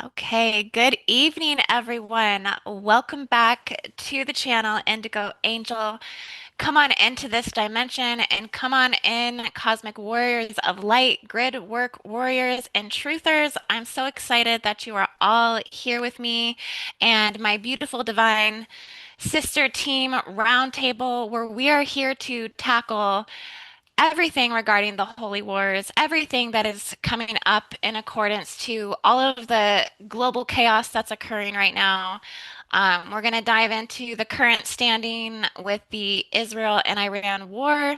Okay, good evening, everyone. Welcome back to the channel, Indigo Angel. Come on into this dimension and come on in, cosmic warriors of light, grid work warriors, and truthers. I'm so excited that you are all here with me and my beautiful divine sister team roundtable, where we are here to tackle everything regarding the Holy Wars, everything that is coming up in accordance to all of the global chaos that's occurring right now. We're going to dive into the current standing with the Israel and Iran war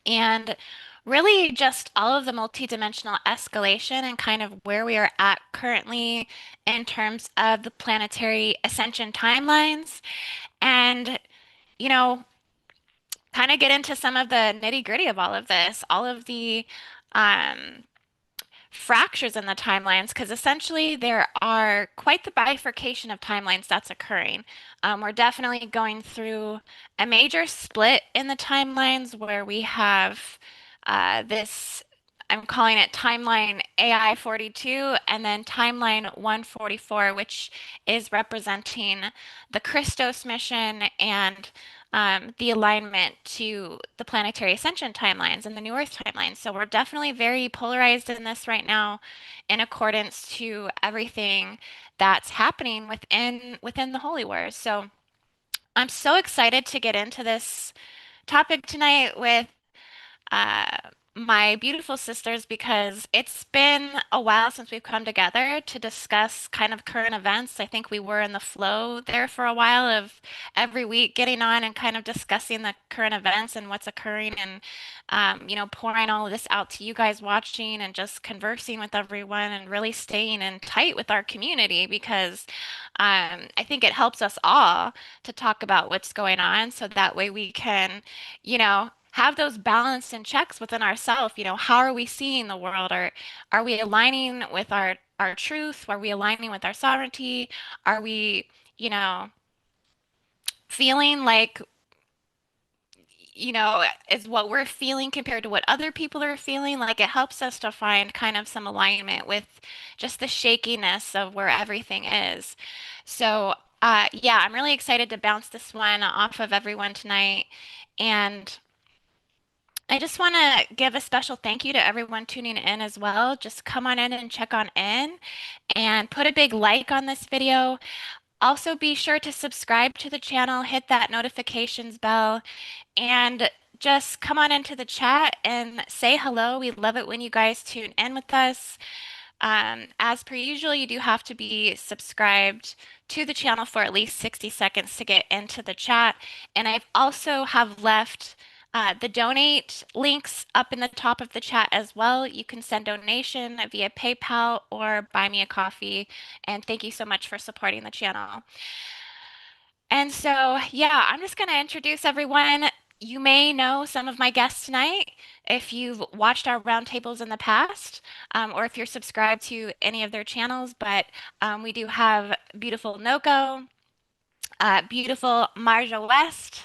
and really just all of the multidimensional escalation and kind of where we are at currently in terms of the planetary ascension timelines. And, you know, kind of get into some of the nitty-gritty of all of this, all of the um, fractures in the timelines, because essentially there are quite the bifurcation of timelines that's occurring. We're definitely going through a major split in the timelines where we have this. I'm calling it timeline AI 42 and then timeline 144, which is representing the Christos mission and the alignment to the planetary ascension timelines and the New Earth timelines. So we're definitely very polarized in this right now, in accordance to everything that's happening within the Holy Wars. So I'm so excited to get into this topic tonight with uh, my beautiful sisters because it's been a while since we've come together to discuss kind of current events. I think we were in the flow there for a while of every week getting on and kind of discussing the current events and what's occurring and, pouring all of this out to you guys watching and just conversing with everyone and really staying in tight with our community because I think it helps us all to talk about what's going on so that way we can have those balanced and checks within ourselves. How are we seeing the world? Are we aligning with our truth? Are we aligning with our sovereignty? Are we, you know, feeling like, is what we're feeling compared to what other people are feeling? Like it helps us to find kind of some alignment with just the shakiness of where everything is. So, yeah, I'm really excited to bounce this one off of everyone tonight. And I just want to give a special thank you to everyone tuning in as well. Just come on in and check on in and put a big like on this video. Also, be sure to subscribe to the channel, hit that notifications bell, and just come on into the chat and say hello. We love it when you guys tune in with us. As per usual, you do have to be subscribed to the channel for at least 60 seconds to get into the chat. And I've also have left the donate links up in the top of the chat as well. You can send donation via PayPal or buy me a coffee. And thank you so much for supporting the channel. And so, yeah, I'm just going to introduce everyone. You may know some of my guests tonight if you've watched our roundtables in the past, or if you're subscribed to any of their channels. But we do have beautiful Noko, beautiful Marja West,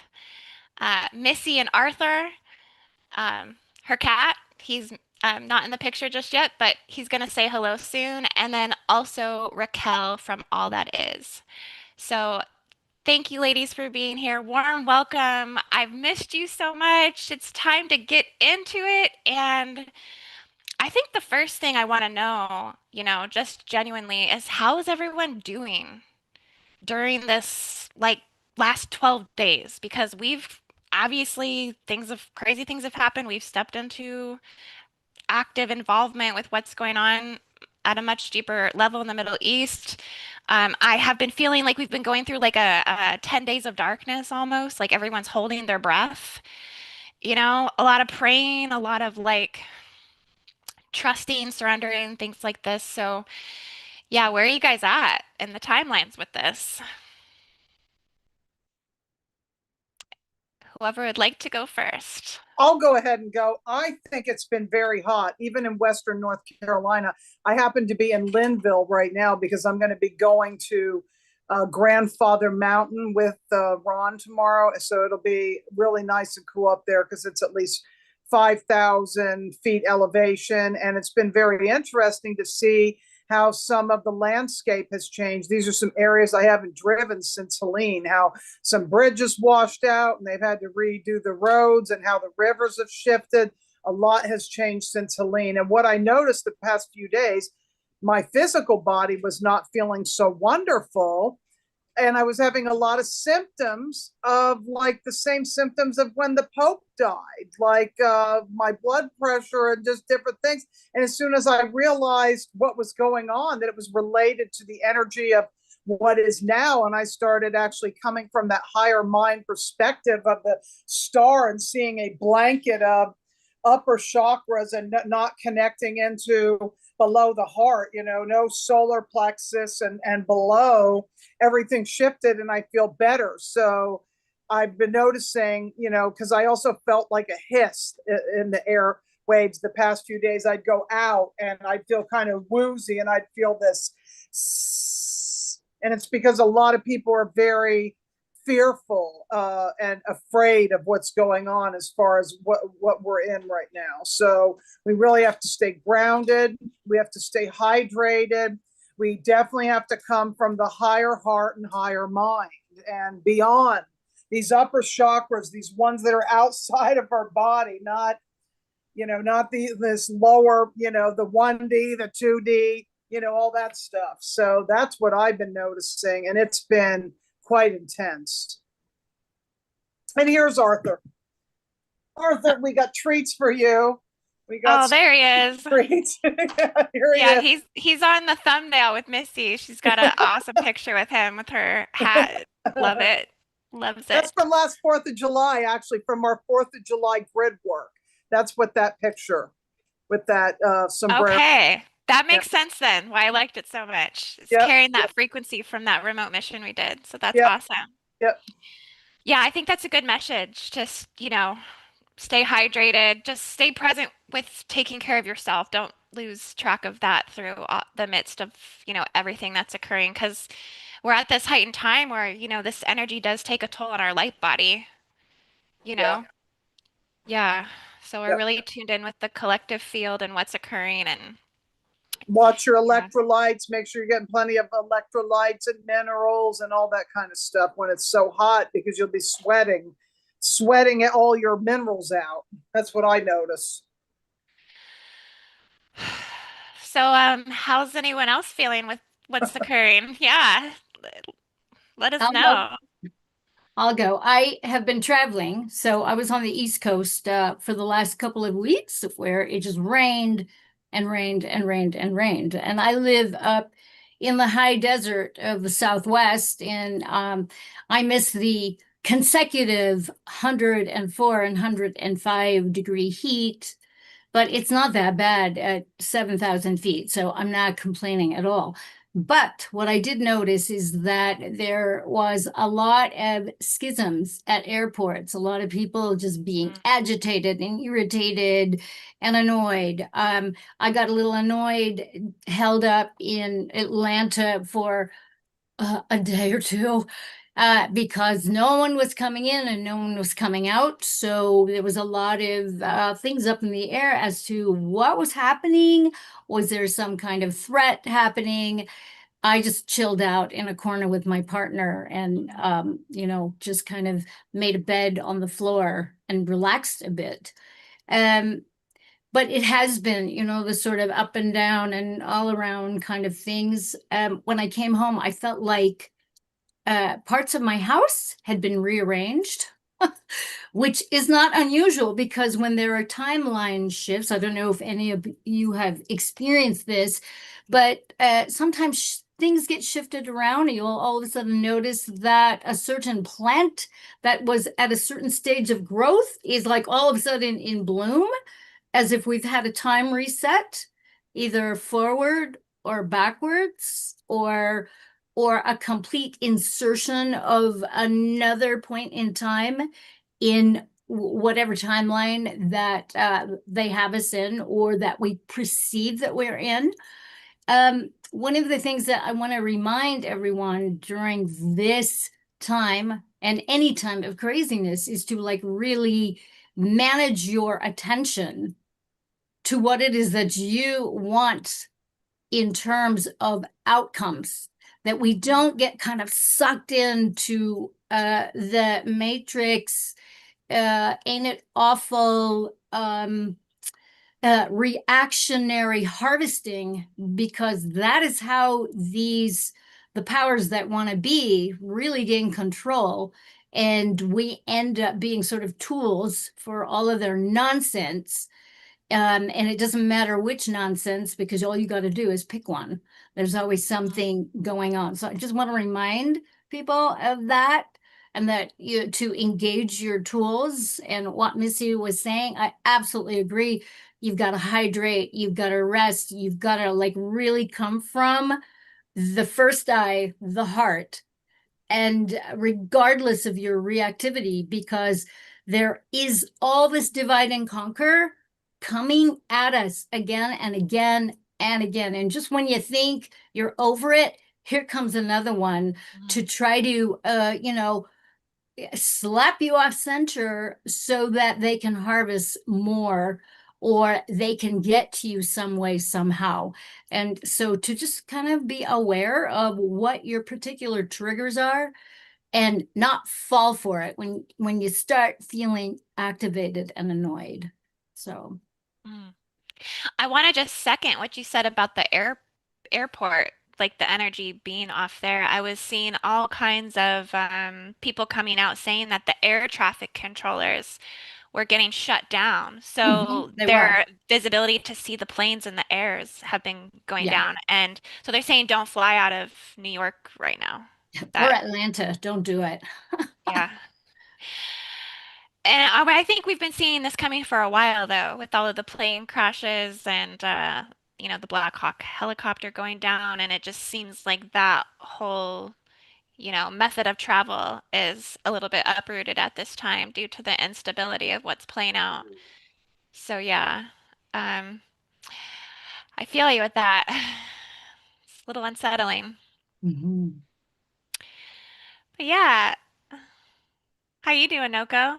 Missy and Arthur, her cat. He's not in the picture just yet, but he's going to say hello soon. And then also Raquel from All That Is. So thank you, ladies, for being here. Warm welcome. I've missed you so much. It's time to get into it. And I think the first thing I want to know, just genuinely, is how is everyone doing during this, like, last 12 days? Because we've obviously crazy things have happened. We've stepped into active involvement with what's going on at a much deeper level in the Middle East. I have been feeling like we've been going through like a 10 days of darkness almost, like everyone's holding their breath. A lot of praying, a lot of like trusting, surrendering, things like this. So, yeah, where are you guys at in the timelines with this? Whoever would like to go first. I'll go ahead and go. I think it's been very hot, even in Western North Carolina. I happen to be in Linville right now because I'm going to be going to Grandfather Mountain with Ron tomorrow. So it'll be really nice and cool up there because it's at least 5,000 feet elevation. And it's been very interesting to see how some of the landscape has changed. These are some areas I haven't driven since Helene, how some bridges washed out and they've had to redo the roads, and how the rivers have shifted. A lot has changed since Helene. And what I noticed the past few days, my physical body was not feeling so wonderful, and I was having a lot of symptoms of like the same symptoms of when the Pope died, like my blood pressure and just different things. And as soon as I realized what was going on, that it was related to the energy of what is now, and I started actually coming from that higher mind perspective of the star and seeing a blanket of upper chakras and not connecting into below the heart, no solar plexus, and below, everything shifted and I feel better. So I've been noticing, because I also felt like a hiss in the air waves the past few days. I'd go out and I'd feel kind of woozy and I'd feel this. And it's because a lot of people are very fearful and afraid of what's going on as far as what we're in right now. So we really have to stay grounded. We have to stay hydrated. We definitely have to come from the higher heart and higher mind and beyond these upper chakras, these ones that are outside of our body, not this lower, the 1D, the 2D, all that stuff. So that's what I've been noticing, and it's been quite intense. And here's Arthur. Arthur, we got treats for you. We got Oh, there he is. treats. Here he Yeah, is. he's on the thumbnail with Missy. She's got an awesome picture with him with her hat. Love it. Loves That's it. from last 4th of July, actually, from our 4th of July grid work. That's what that picture with that sombrero. Okay. That Yeah. makes sense then, why I liked it so much. It's Yep. carrying that frequency from that remote mission we did. So that's Yep. awesome. Yep. Yeah, I think that's a good message. Just, stay hydrated, just stay present with taking care of yourself. Don't lose track of that through the midst of, everything that's occurring, because we're at this heightened time where, this energy does take a toll on our light body, you Yeah. know? Yeah. So we're Yep. really tuned in with the collective field and what's occurring, and Watch your yeah. electrolytes. Make sure you're getting plenty of electrolytes and minerals and all that kind of stuff when it's so hot, because you'll be sweating all your minerals out. That's what I notice. So, how's anyone else feeling with what's occurring? Yeah, let us I'll go. know. I'll go. I have been traveling, so I was on the East Coast for the last couple of weeks, where it just rained and rained and rained and rained. And I live up in the high desert of the Southwest, and I miss the consecutive 104 and 105-degree heat, but it's not that bad at 7,000 feet, so I'm not complaining at all. But what I did notice is that there was a lot of schisms at airports, a lot of people just being Mm. agitated and irritated and annoyed. I got a little annoyed, held up in Atlanta for a day or two, because no one was coming in and no one was coming out. So there was a lot of things up in the air as to what was happening. Was there some kind of threat happening? I just chilled out in a corner with my partner and, just kind of made a bed on the floor and relaxed a bit. Um, but it has been, the sort of up and down and all around kind of things. When I came home, I felt like parts of my house had been rearranged, which is not unusual, because when there are timeline shifts, I don't know if any of you have experienced this, but sometimes things get shifted around, and you'll all of a sudden notice that a certain plant that was at a certain stage of growth is like all of a sudden in bloom, as if we've had a time reset, either forward or backwards, or a complete insertion of another point in time in whatever timeline that they have us in, or that we perceive that we're in. One of the things that I want to remind everyone during this time and any time of craziness is to like really manage your attention to what it is that you want in terms of outcomes, that we don't get kind of sucked into the matrix. Ain't it awful? Reactionary harvesting, because that is how the powers that want to be really gain control, and we end up being sort of tools for all of their nonsense. And it doesn't matter which nonsense, because all you got to do is pick one. There's always something going on. So I just want to remind people of that, and that you to engage your tools. And what Missy was saying, I absolutely agree. You've got to hydrate, you've got to rest, you've got to like really come from the first eye, the heart, and regardless of your reactivity, because there is all this divide and conquer coming at us again and again and again. And just when you think you're over it, here comes another one to try to, slap you off center so that they can harvest more, or they can get to you some way, somehow. And so to just kind of be aware of what your particular triggers are, and not fall for it when you start feeling activated and annoyed. So Mm. I want to just second what you said about the airport, like the energy being off there. I was seeing all kinds of people coming out saying that the air traffic controllers were getting shut down. So they were. their visibility to see the planes in the airs have been going Yeah. down. And so they're saying don't fly out of New York right now. Or That, Atlanta, don't do it. yeah. And I think we've been seeing this coming for a while, though, with all of the plane crashes and, the Black Hawk helicopter going down. And it just seems like that whole, method of travel is a little bit uprooted at this time due to the instability of what's playing out. So, yeah, um, I feel you with that. It's a little unsettling. Mhm. But yeah, how you doing, Noko?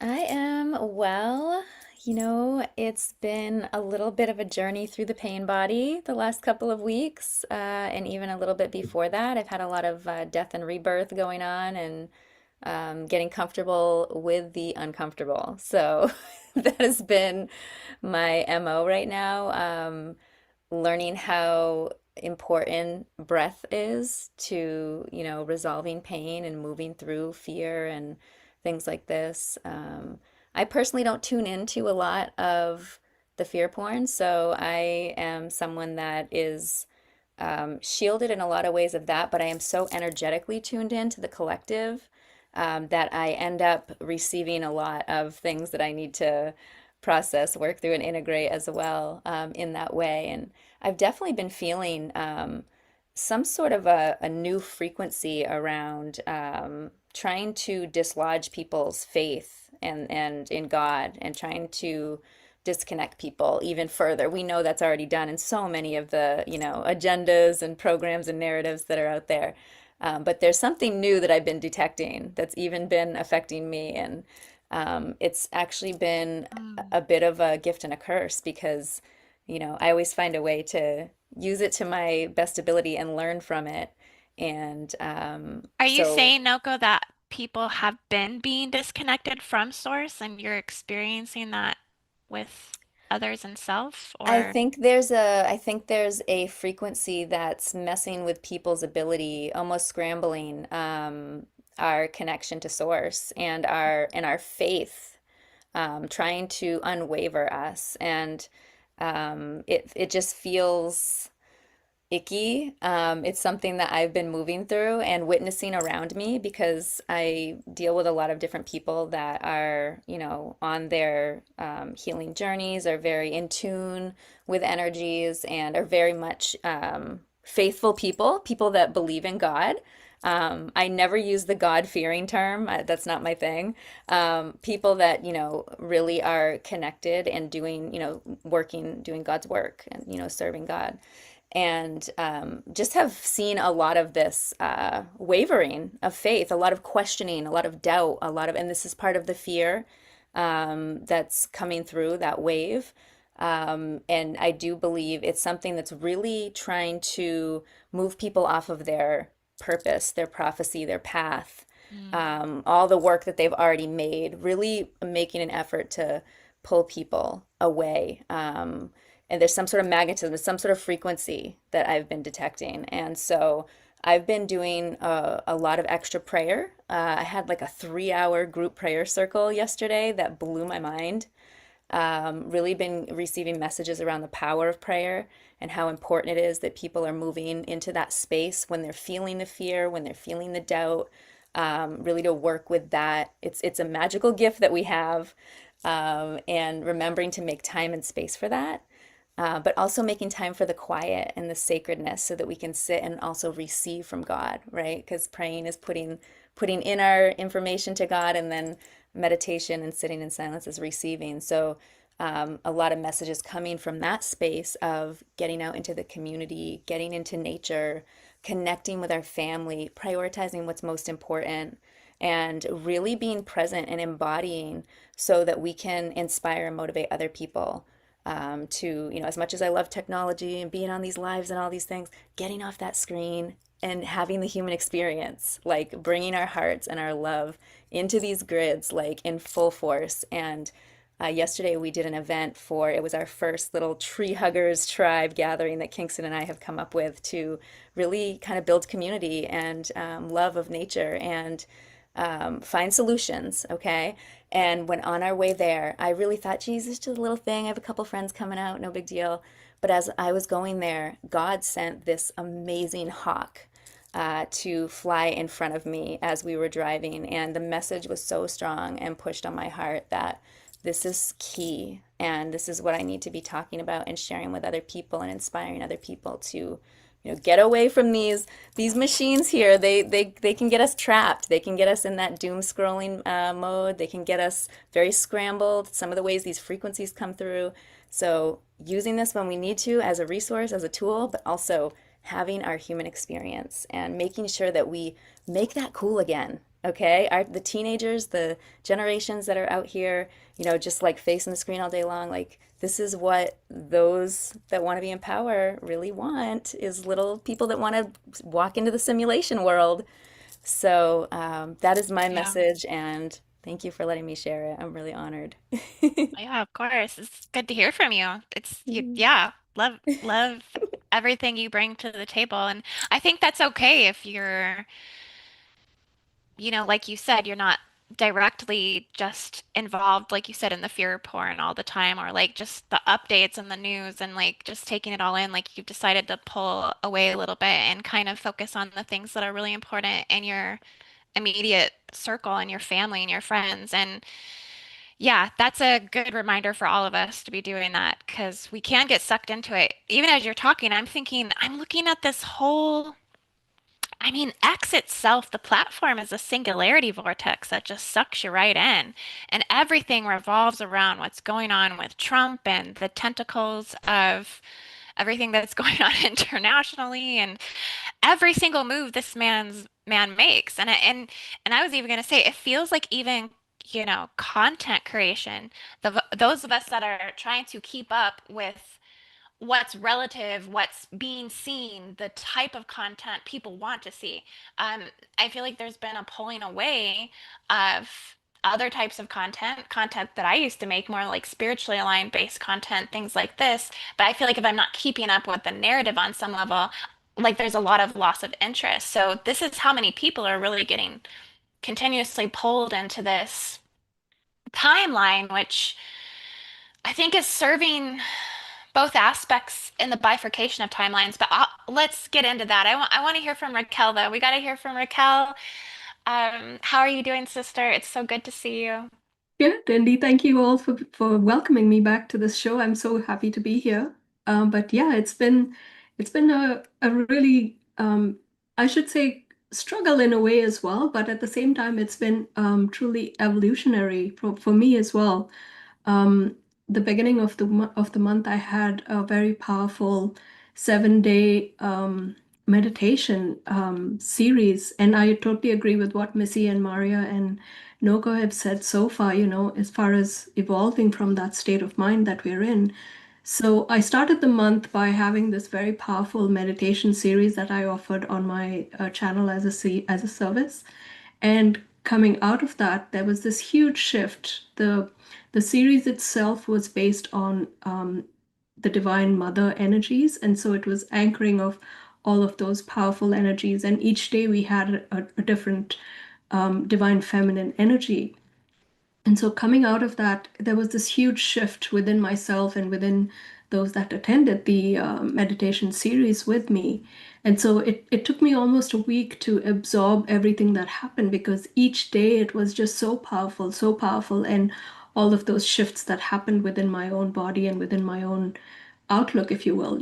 I am well. It's been a little bit of a journey through the pain body the last couple of weeks, and even a little bit before that. I've had a lot of death and rebirth going on, and getting comfortable with the uncomfortable. So that has been my MO right now. Learning how important breath is to, resolving pain and moving through fear and things like this. I personally don't tune into a lot of the fear porn, so I am someone that is shielded in a lot of ways of that, but I am so energetically tuned in to the collective, that I end up receiving a lot of things that I need to process, work through, and integrate as well, in that way. And I've definitely been feeling some sort of a new frequency around trying to dislodge people's faith and in God, and trying to disconnect people even further. We know that's already done in so many of the, agendas and programs and narratives that are out there. But there's something new that I've been detecting that's even been affecting me. And it's actually been Mm. a bit of a gift and a curse, because, I always find a way to use it to my best ability and learn from it. And Are you so saying, Noko, that people have been being disconnected from source and you're experiencing that with others and self? Or, I think there's a frequency that's messing with people's ability, almost scrambling our connection to source and our faith, trying to unwaver us. And it just feels icky. It's something that I've been moving through and witnessing around me, because I deal with a lot of different people that are, on their healing journeys, are very in tune with energies, and are very much faithful people, people that believe in God. I never use the God-fearing term. That's not my thing. People that, really are connected and doing, working, doing God's work, and, serving God. And just have seen a lot of this wavering of faith, a lot of questioning, a lot of doubt, and this is part of the fear that's coming through that wave. And I do believe it's something that's really trying to move people off of their purpose, their prophecy, their path, Mm. all the work that they've already made, really making an effort to pull people away. And there's some sort of magnetism, some sort of frequency that I've been detecting. And so I've been doing a lot of extra prayer. I had like a 3 hour group prayer circle yesterday that blew my mind. Really been receiving messages around the power of prayer and how important it is that people are moving into that space when they're feeling the fear, when they're feeling the doubt, really to work with that. It's a magical gift that we have, and remembering to make time and space for that. But also making time for the quiet and the sacredness so that we can sit and also receive from God, right? Because praying is putting in our information to God, and then meditation and sitting in silence is receiving. So a lot of messages coming from that space of getting out into the community, getting into nature, connecting with our family, prioritizing what's most important, and really being present and embodying so that we can inspire and motivate other people, to, as much as I love technology and being on these lives and all these things, getting off that screen and having the human experience, like bringing our hearts and our love into these grids, like in full force. And yesterday we did an event for, it was our first little tree huggers tribe gathering that Kingston and I have come up with to really kind of build community and love of nature and find solutions, okay? And when on our way there, I really thought, geez, it's just a little thing. I have a couple friends coming out, no big deal. But as I was going there, God sent this amazing hawk to fly in front of me as we were driving. And the message was so strong and pushed on my heart that this is key. And this is what I need to be talking about and sharing with other people and inspiring other people to, get away from these machines here. They can get us trapped. They can get us in that doom scrolling mode. They can get us very scrambled. Some of the ways these frequencies come through. So using this when we need to as a resource, as a tool, but also having our human experience and making sure that we make that cool again. Okay, the teenagers, the generations that are out here, just like facing the screen all day long, like this is what those that want to be in power really want, is little people that want to walk into the simulation world. So that is my Yeah. message, and thank you for letting me share it. I'm really honored. Yeah, of course. It's good to hear from you. It's you, yeah, love everything you bring to the table. And I think that's okay if you're, like you said, you're not directly just involved, like you said, in the fear porn all the time, or like just the updates and the news and like just taking it all in. Like you've decided to pull away a little bit and kind of focus on the things that are really important in your immediate circle and your family and your friends. And yeah, that's a good reminder for all of us to be doing that because we can get sucked into it. Even as you're talking, I'm thinking, I'm looking at this whole, I mean, X itself, the platform is a singularity vortex that just sucks you right in. And everything revolves around what's going on with Trump and the tentacles of everything that's going on internationally and every single move this man makes. And I was even going to say it feels like even content creation, those of us that are trying to keep up with what's relative, what's being seen, the type of content people want to see. Um, I feel like there's been a pulling away of other types of content that I used to make, more like spiritually aligned based content, things like this. But I feel like if I'm not keeping up with the narrative on some level, like there's a lot of loss of interest. So this is how many people are really getting continuously pulled into this timeline, which I think is serving both aspects in the bifurcation of timelines, but let's get into that. I want to hear from Raquel though. We got to hear from Raquel. How are you doing, sister? It's so good to see you. Good, Andy. Thank you all for welcoming me back to this show. I'm so happy to be here. But yeah, it's been a really I should say struggle in a way as well, but at the same time, it's been truly evolutionary for me as well. Um, the beginning of the month, I had a very powerful 7 day meditation series, and I totally agree with what Missy and Maria and Noko have said so far. As far as evolving from that state of mind that we're in, So I started the month by having this very powerful meditation series that I offered on my channel as as a service. And coming out of that, there was this huge shift. The series itself was based on the Divine Mother energies, and so it was anchoring of all of those powerful energies. And each day we had a different Divine Feminine energy. And so, coming out of that, there was this huge shift within myself and within those that attended the meditation series with me. And so, it took me almost a week to absorb everything that happened because each day it was just so powerful. And all of those shifts that happened within my own body and within my own outlook, if you will,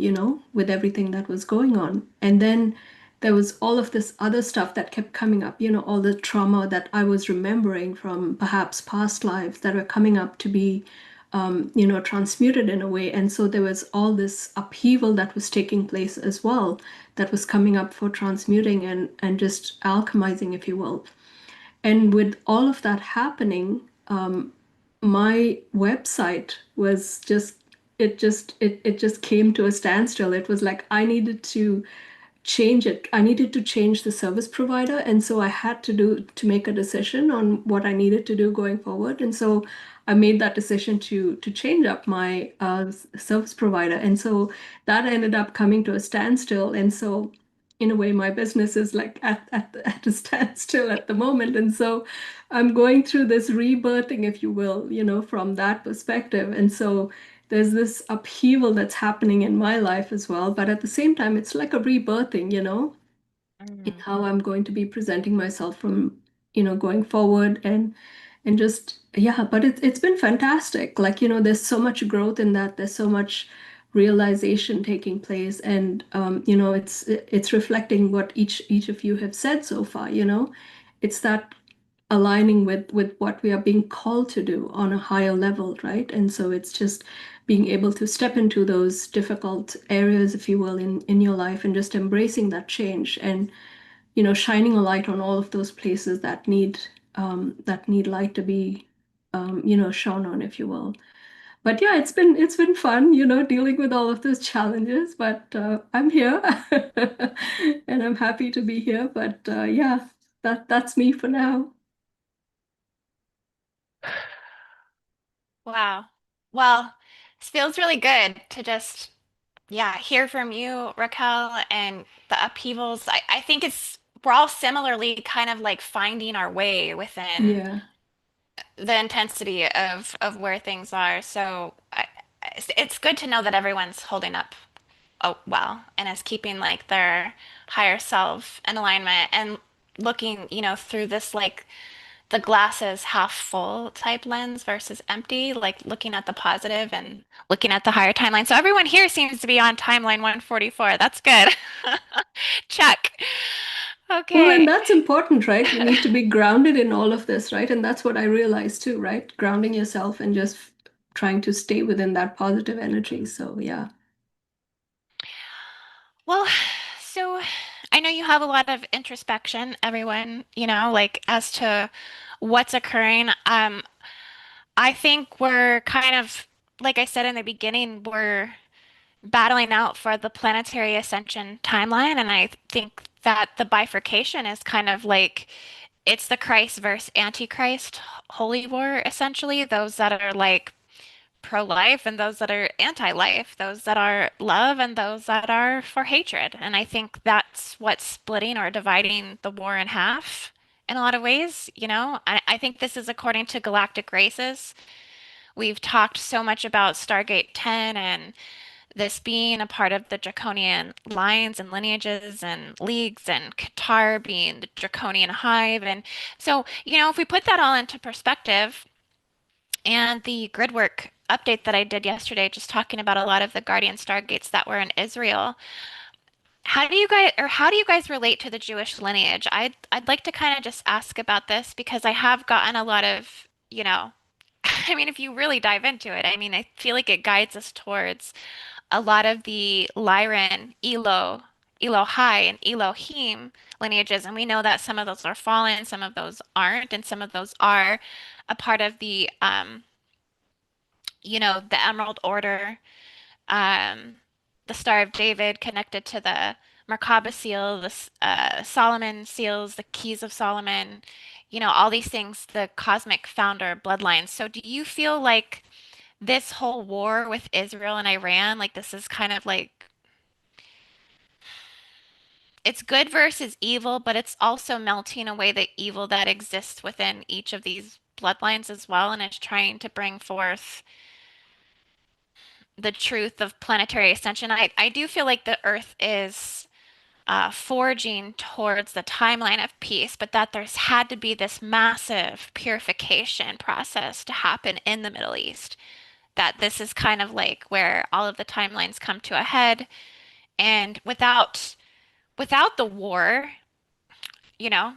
with everything that was going on. And then there was all of this other stuff that kept coming up, all the trauma that I was remembering from perhaps past lives that were coming up to be, transmuted in a way. And so there was all this upheaval that was taking place as well, that was coming up for transmuting and just alchemizing, if you will. And with all of that happening, my website was just came to a standstill. It was like I needed to change it. I needed to change the service provider, and so I had to make a decision on what I needed to do going forward. And so I made that decision to change up my service provider, and so that ended up coming to a standstill. And so in a way, my business is like at a standstill at the moment. And so I'm going through this rebirthing, if you will, from that perspective. And so there's this upheaval that's happening in my life as well. But at the same time, it's like a rebirthing, in Mm. how I'm going to be presenting myself from, going forward and just yeah, but it's been fantastic. Like, there's so much growth in that. There's so much realization taking place, and it's reflecting what each of you have said so far, It's that aligning with what we are being called to do on a higher level, right? And so it's just being able to step into those difficult areas, if you will, in your life and just embracing that change and shining a light on all of those places that need light to be shone on, if you will. But yeah, it's been fun, dealing with all of those challenges. But I'm here, and I'm happy to be here. But yeah, that's me for now. Wow. Well, this feels really good to just, yeah, hear from you, Raquel, and the upheavals. I think we're all similarly kind of like finding our way within Yeah. the intensity of where things are. So it's good to know that everyone's holding up well and is keeping like their higher self in alignment and looking, through this like the glass is half full type lens versus empty, like looking at the positive and looking at the higher timeline. So everyone here seems to be on timeline 144. That's good. Check. Well, and Okay. that's important, right? You need to be grounded in all of this, right? And that's what I realized too, right? Grounding yourself and just trying to stay within that positive energy. So, yeah. Well, so I know you have a lot of introspection, everyone, like as to what's occurring. I think we're kind of, like I said in the beginning, we're battling out for the planetary ascension timeline. And I think that the bifurcation is kind of like it's the Christ versus Antichrist holy war, essentially. Those that are like pro-life and those that are anti-life, those that are love and those that are for hatred. And I think that's what's splitting or dividing the war in half in a lot of ways. I think this is according to galactic races. We've talked so much about Stargate 10 and this being a part of the draconian lines and lineages and leagues and Qatar being the draconian hive. And so, if we put that all into perspective and the grid work update that I did yesterday, just talking about a lot of the Guardian Stargates that were in Israel, how do you guys relate to the Jewish lineage? I'd like to kind of just ask about this because I have gotten a lot of, I mean, if you really dive into it, I mean, I feel like it guides us towards a lot of the Lyran, Elohai, and Elohim lineages, and we know that some of those are fallen, some of those aren't, and some of those are a part of the the Emerald Order um, the Star of David connected to the Merkaba seal, the Solomon seals, the Keys of Solomon, all these things, the cosmic founder bloodlines. So do you feel like this whole war with Israel and Iran, like this is kind of like it's good versus evil, but it's also melting away the evil that exists within each of these bloodlines as well, and it's trying to bring forth the truth of planetary ascension. I do feel like the Earth is forging towards the timeline of peace, but that there's had to be this massive purification process to happen in the Middle East. That this is kind of like where all of the timelines come to a head, and without the war, you know,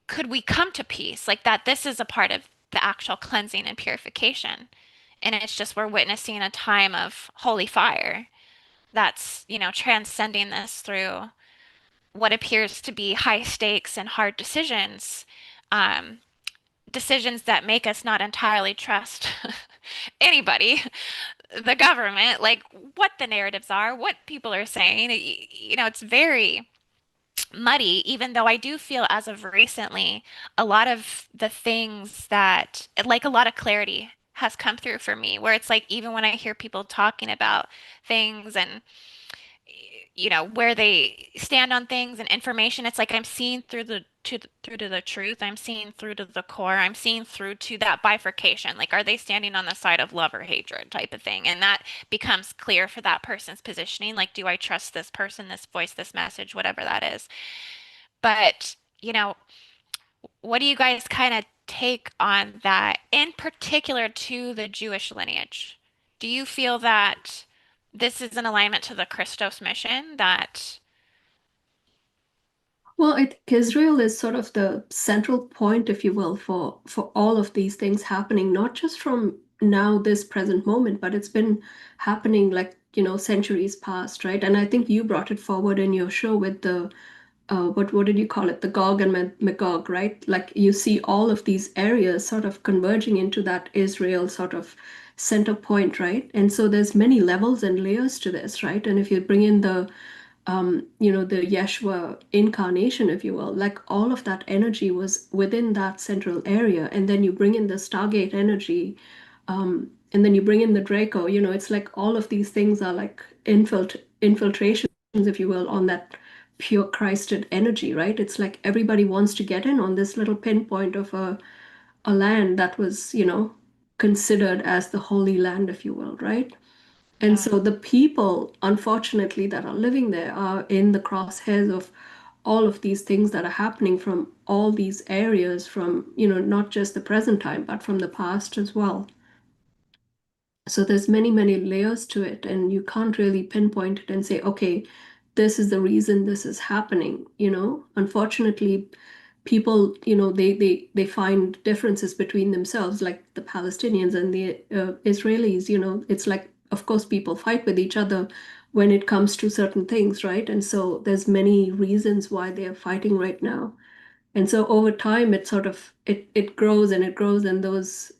could we come to peace? Like that, this is a part of the actual cleansing and purification. And it's just we're witnessing a time of holy fire that's, transcending this through what appears to be high stakes and hard decisions, um, decisions that make us not entirely trust anybody, the government, like what the narratives are, what people are saying. It's very muddy, even though I do feel as of recently, a lot of the things that, like a lot of clarity has come through for me, where it's like even when I hear people talking about things and where they stand on things and information, it's like I'm seeing through to the truth. I'm seeing through to the core. I'm seeing through to that bifurcation. Like, are they standing on the side of love or hatred type of thing? And that becomes clear for that person's positioning. Like, do I trust this person, this voice, this message, whatever that is? But, what do you guys kind of take on that, in particular to the Jewish lineage? Do you feel that this is in alignment to the Christos mission that, Well, I think Israel is sort of the central point, if you will, for all of these things happening, not just from now, this present moment, but it's been happening like, centuries past, right? And I think you brought it forward in your show with the what did you call it? The Gog and Magog, right? Like you see all of these areas sort of converging into that Israel sort of center point, right? And so there's many levels and layers to this, right? And if you bring in the Yeshua incarnation, if you will, like all of that energy was within that central area. And then you bring in the Stargate energy, and then you bring in the Draco, it's like all of these things are like infiltrations, if you will, on that pure Christed energy, right? It's like everybody wants to get in on this little pinpoint of a land that was, considered as the holy land, if you will, right? And yeah. so the people, unfortunately, that are living there are in the crosshairs of all of these things that are happening from all these areas, from, not just the present time, but from the past as well. So there's many, many layers to it, and you can't really pinpoint it and say, okay, this is the reason this is happening. Unfortunately, people, they find differences between themselves, like the Palestinians and the Israelis. It's like, of course, people fight with each other when it comes to certain things, right? And so there's many reasons why they are fighting right now. And so over time, it sort of it grows and it grows, and those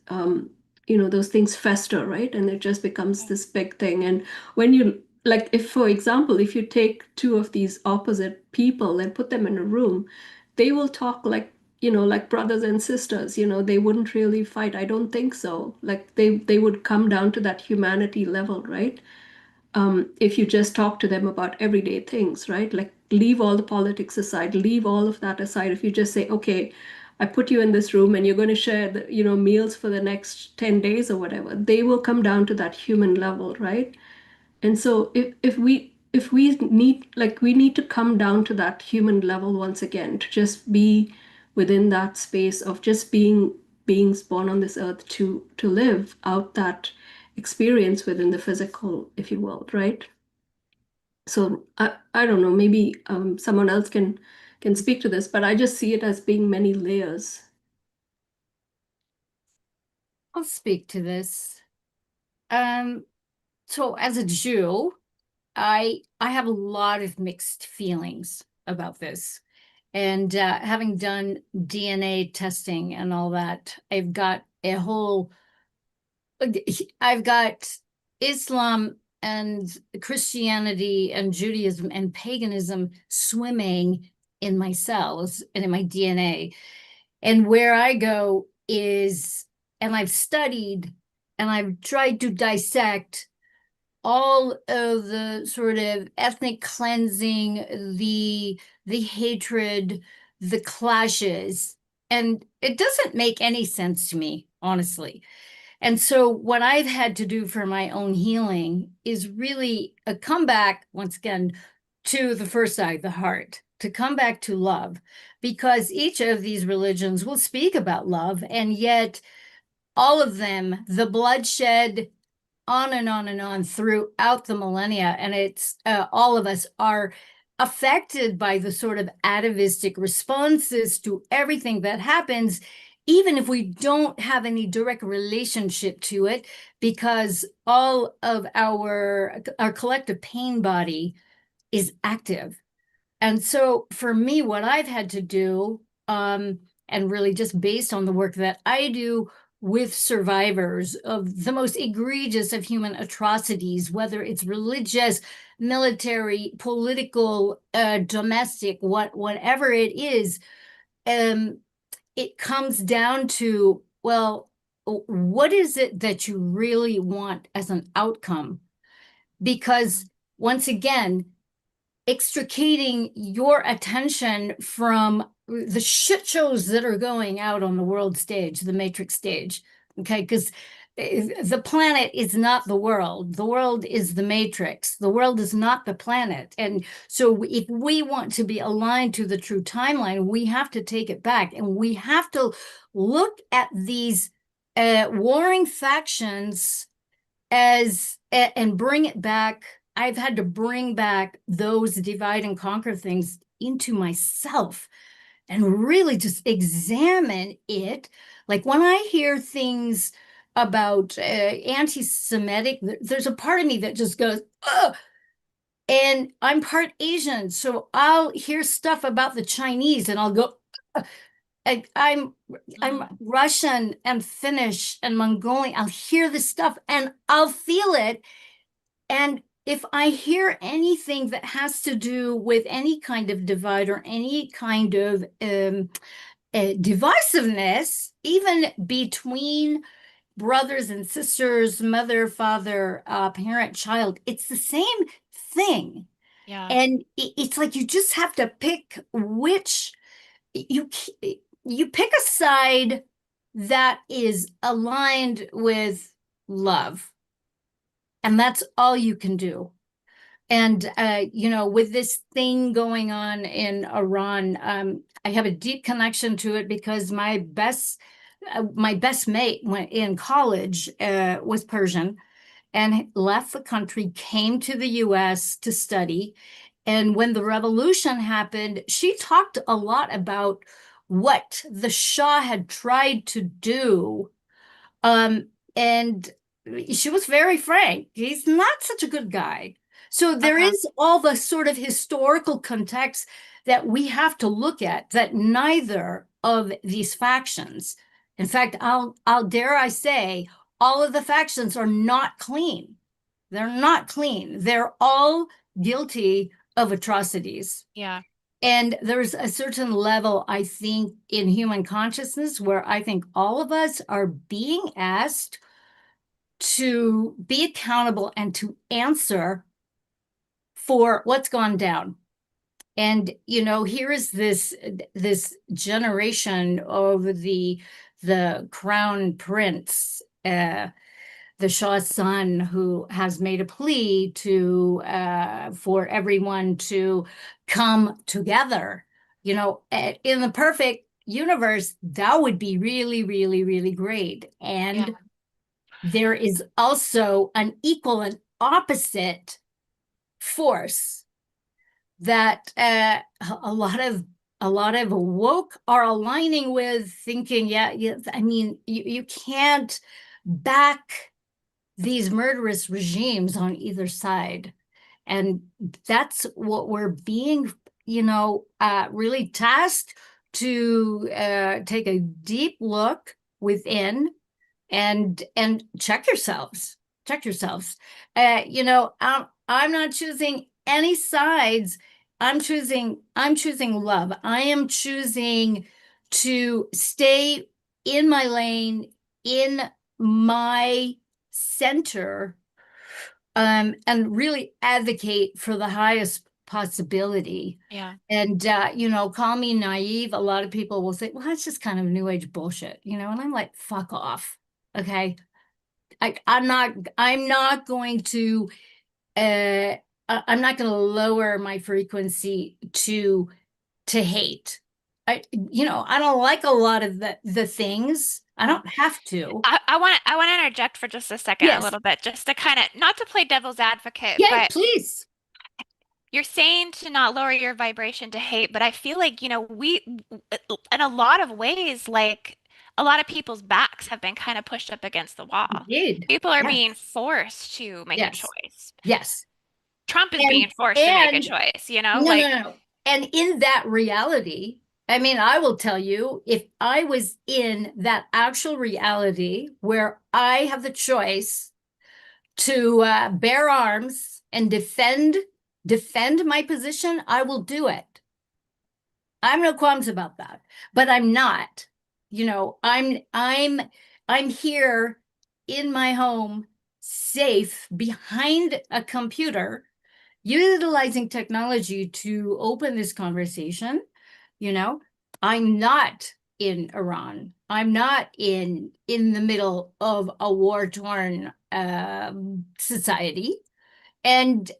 things fester, right? And it just becomes this big thing. And when you like, if for example, if you take two of these opposite people and put them in a room, they will talk like, like brothers and sisters. They wouldn't really fight. I don't think so. Like they would come down to that humanity level, right? If you just talk to them about everyday things, right? Like leave all the politics aside, leave all of that aside. If you just say, okay, I put you in this room and you're going to share the, meals for the next 10 days or whatever, they will come down to that human level, right? And so if we need, like, we need to come down to that human level once again, to just be within that space of just being beings born on this earth to live out that experience within the physical, if you will, right? So I don't know, maybe someone else can speak to this, but I just see it as being many layers. I'll speak to this. So as a Jew, I have a lot of mixed feelings about this. And having done DNA testing and all that, I've got Islam and Christianity and Judaism and paganism swimming in my cells and in my DNA. And where I go is, and I've studied and I've tried to dissect all of the sort of ethnic cleansing, the hatred, the clashes, and it doesn't make any sense to me, honestly. And so what I've had to do for my own healing is really a comeback, once again, to the first eye, the heart, to come back to love, because each of these religions will speak about love, and yet all of them, the bloodshed, on and on and on throughout the millennia, and it's all of us are affected by the sort of atavistic responses to everything that happens, even if we don't have any direct relationship to it, because all of our collective pain body is active. And so for me, what I've had to do, and really just based on the work that I do with survivors of the most egregious of human atrocities, whether it's religious, military, political, domestic, whatever it is, it comes down to, well, what is it that you really want as an outcome? Because once again, extricating your attention from the shit shows that are going out on the world stage, the matrix stage, okay? Because the planet is not the world. The world is the matrix. The world is not the planet. And so if we want to be aligned to the true timeline, we have to take it back, and we have to look at these warring factions as and bring it back. I've had to bring back those divide and conquer things into myself and really just examine it. Like when I hear things about anti-Semitic, there's a part of me that just goes, ugh. And I'm part Asian, so I'll hear stuff about the Chinese and I'll go, ugh. I'm Russian and Finnish and Mongolian. I'll hear this stuff and I'll feel it. And if I hear anything that has to do with any kind of divide or any kind of divisiveness, even between brothers and sisters, mother, father, parent, child, it's the same thing. Yeah. And it's like you just have to pick which you pick a side that is aligned with love. And that's all you can do. And, with this thing going on in Iran, I have a deep connection to it because my best mate went in college was Persian and left the country, came to the US to study. And when the revolution happened, she talked a lot about what the Shah had tried to do. And she was very frank. He's not such a good guy. So there is all the sort of historical context that we have to look at, that neither of these factions, in fact, I'll dare I say, all of the factions are not clean. They're not clean. They're all guilty of atrocities. Yeah. And there's a certain level, I think, in human consciousness where I think all of us are being asked to be accountable and to answer for what's gone down. And here is this generation of the crown prince, the Shah's son, who has made a plea to for everyone to come together. In the perfect universe, that would be really, really, really great. And there is also an equal and opposite force that a lot of woke are aligning with, thinking, I mean, you can't back these murderous regimes on either side. And that's what we're being, really tasked to take a deep look within and check yourselves. protect yourselves. I'm not choosing any sides. I'm choosing love. I am choosing to stay in my lane, in my center, and really advocate for the highest possibility. Yeah. And call me naive. A lot of people will say, well, that's just kind of new age bullshit, and I'm like, fuck off. Okay. I'm not going to I'm not going to lower my frequency to hate. I don't like a lot of the things. I Yeah. don't have to. I want to interject for just a second, a Yes. little bit, just to kind of not to play devil's advocate, Yeah, but please. you're saying to not lower your vibration to hate, but I feel like, we, in a lot of ways, like a lot of people's backs have been kind of pushed up against the wall. Indeed. People are Yes. being forced to make a Yes. choice. Yes. Trump is And being forced to make a and choice, no, no, like, no. And in that reality, I mean, I will tell you, if I was in that actual reality where I have the choice to bear arms and defend my position, I will do it. I have no qualms about that. But I'm not. I'm here in my home, safe behind a computer, utilizing technology to open this conversation. You know, I'm not in Iran. I'm not in the middle of a war-torn society. And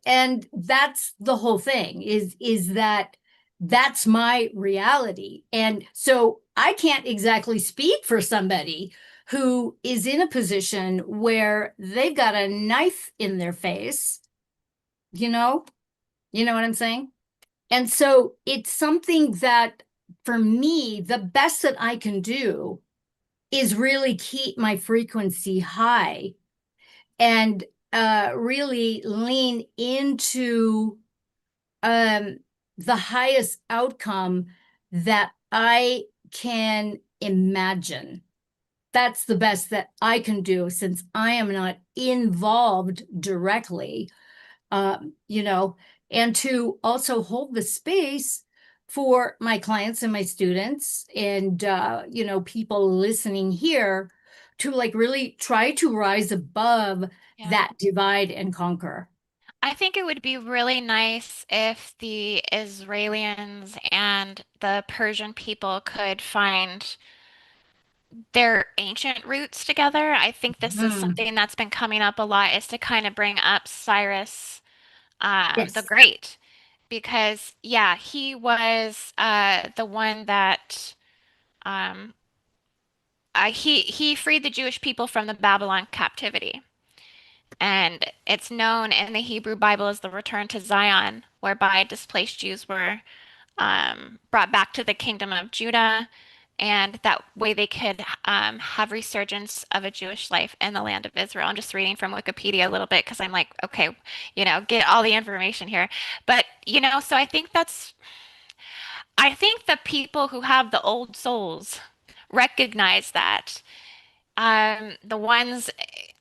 that's the whole thing, is that that's my reality. And so I can't exactly speak for somebody who is in a position where they've got a knife in their face, you know you know what I'm saying? And so it's something that, for me, the best that I can do is really keep my frequency high and really lean into the highest outcome that I can imagine. That's the best that I can do, since I am not involved directly, you know, and to also hold the space for my clients and my students and, people listening here, to like really try to rise above yeah. that divide and conquer. I think it would be really nice if the Israelis and the Persian people could find their ancient roots together. I think this is Mm. something that's been coming up a lot, is to kind of bring up Cyrus the Yes. Great, because yeah, he was the one that um, he freed the Jewish people from the Babylon captivity. And it's known in the Hebrew Bible as the return to Zion, whereby displaced Jews were brought back to the kingdom of Judah, and that way they could have resurgence of a Jewish life in the land of Israel. I'm just reading from Wikipedia a little bit because I'm like, okay, get all the information here. But, so I think the people who have the old souls recognize that, the ones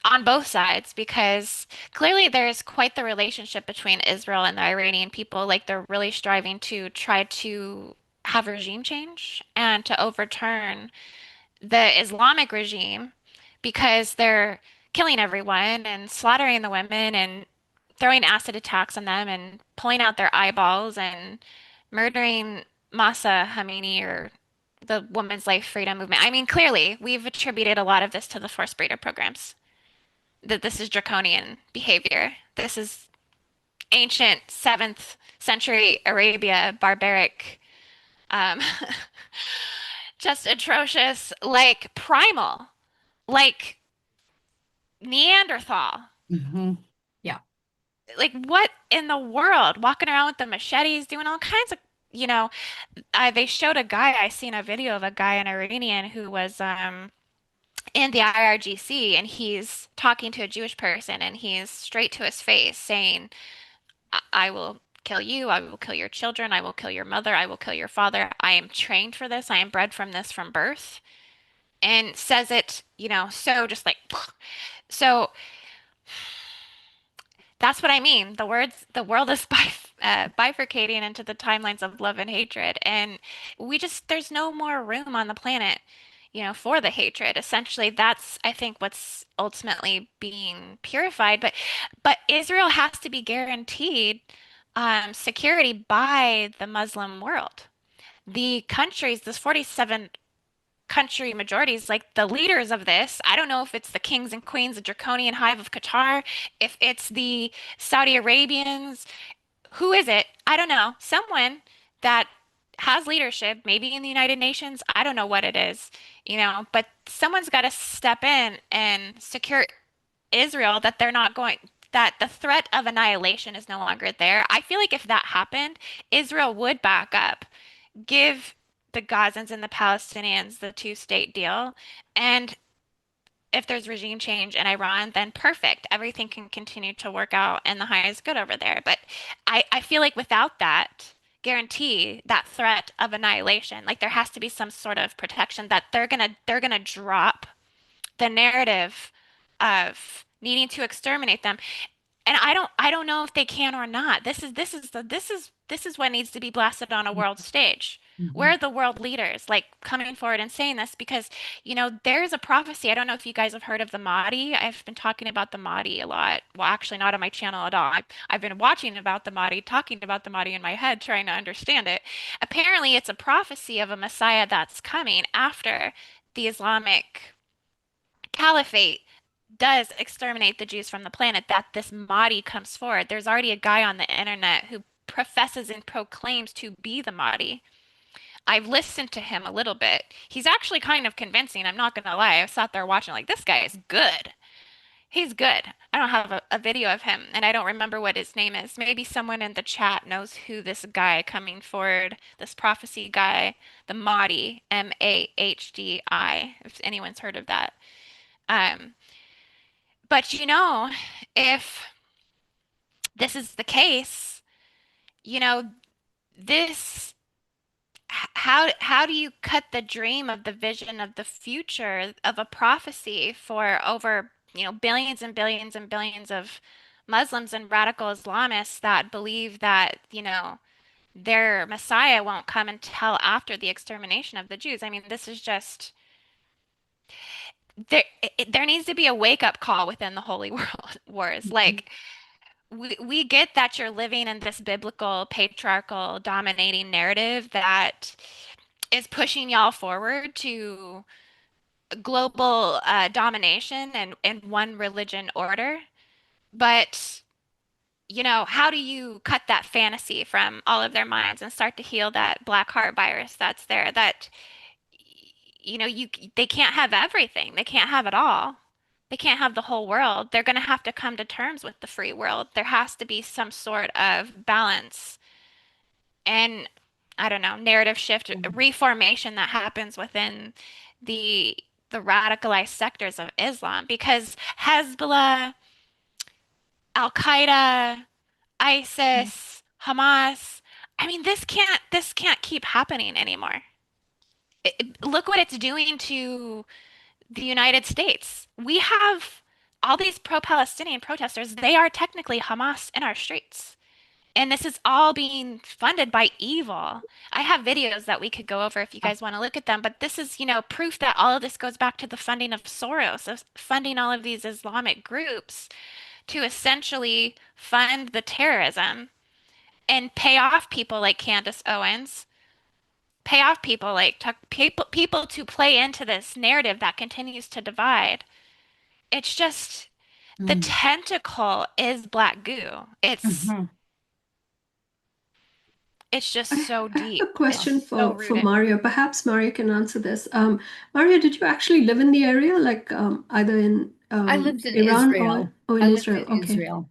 on both sides, because clearly there's quite the relationship between Israel and the Iranian people. Like they're really striving to try to have regime change and to overturn the Islamic regime, because they're killing everyone and slaughtering the women and throwing acid attacks on them and pulling out their eyeballs and murdering Masa Khomeini, or the women's life freedom movement. I mean, clearly, we've attributed a lot of this to the forced breeder programs, that this is draconian behavior. This is ancient 7th century Arabia, barbaric, um, just atrocious, like primal, like Neanderthal. Hmm. Yeah. Like, what in the world? Walking around with the machetes, doing all kinds of, you know, they showed a guy, I seen a video of a guy, an Iranian, who was in the IRGC, and he's talking to a Jewish person, and he's straight to his face saying, I will kill you, I will kill your children, I will kill your mother, I will kill your father. I am trained for this, I am bred from this from birth. And says it, so just like, so That's what I mean. The world is bifurcating into the timelines of love and hatred, and there's no more room on the planet, for the hatred. Essentially, that's, I think, what's ultimately being purified. But Israel has to be guaranteed security by the Muslim world. The countries, this 47 country majorities, like the leaders of this. I don't know if it's the kings and queens, the draconian hive of Qatar, if it's the Saudi Arabians. Who is it? I don't know. Someone that has leadership, maybe in the United Nations. I don't know what it is, but someone's got to step in and secure Israel, that they're not going, that the threat of annihilation is no longer there. I feel like if that happened, Israel would back up, give the Gazans and the Palestinians the two-state deal. And if there's regime change in Iran, then perfect. Everything can continue to work out and the highest good over there. But I feel like without that guarantee, that threat of annihilation, like there has to be some sort of protection that they're gonna drop the narrative of needing to exterminate them. And I don't know if they can or not. This is what needs to be blasted on a world stage. Where are the world leaders like coming forward and saying this? Because, there's a prophecy. I don't know if you guys have heard of the Mahdi. I've been talking about the Mahdi a lot. Well, actually not on my channel at all. I've been watching about the Mahdi, talking about the Mahdi in my head, trying to understand it. Apparently, it's a prophecy of a Messiah that's coming after the Islamic Caliphate does exterminate the Jews from the planet, that this Mahdi comes forward. There's already a guy on the internet who professes and proclaims to be the Mahdi. I've listened to him a little bit. He's actually kind of convincing. I'm not gonna lie. I sat there watching like, this guy is good. He's good. I don't have a video of him, and I don't remember what his name is. Maybe someone in the chat knows who this guy coming forward, this prophecy guy, the Mahdi, Mahdi, if anyone's heard of that. Um, but if this is the case, you know, this how do you cut the dream of the vision of the future of a prophecy for over, billions and billions and billions of Muslims and radical Islamists that believe that, their Messiah won't come until after the extermination of the Jews? I mean, this is just there needs to be a wake-up call within the holy world wars. Like, we get that you're living in this biblical, patriarchal, dominating narrative that is pushing y'all forward to global domination and one religion order. But, how do you cut that fantasy from all of their minds and start to heal that black heart virus that's there? That, they can't have everything. They can't have it all. They can't have the whole world. They're going to have to come to terms with the free world. There has to be some sort of balance and, I don't know, narrative shift, reformation that happens within the the radicalized sectors of Islam, because Hezbollah, Al-Qaeda, ISIS, Hamas, I mean, this can't keep happening anymore. Look what it's doing to the United States. We have all these pro-Palestinian protesters. They are technically Hamas in our streets. And this is all being funded by evil. I have videos that we could go over if you guys want to look at them, but this is, proof that all of this goes back to the funding of Soros, of funding all of these Islamic groups to essentially fund the terrorism and pay off people like Candace Owens, pay off people like people to play into this narrative that continues to divide. It's just the tentacle is black goo. It's just so I have deep. a question It's so for rooted. Mario. Perhaps Mario can answer this. Mario, did you actually live in the area, like either in I lived in Iran Israel. or in I lived Israel? in Okay. Israel.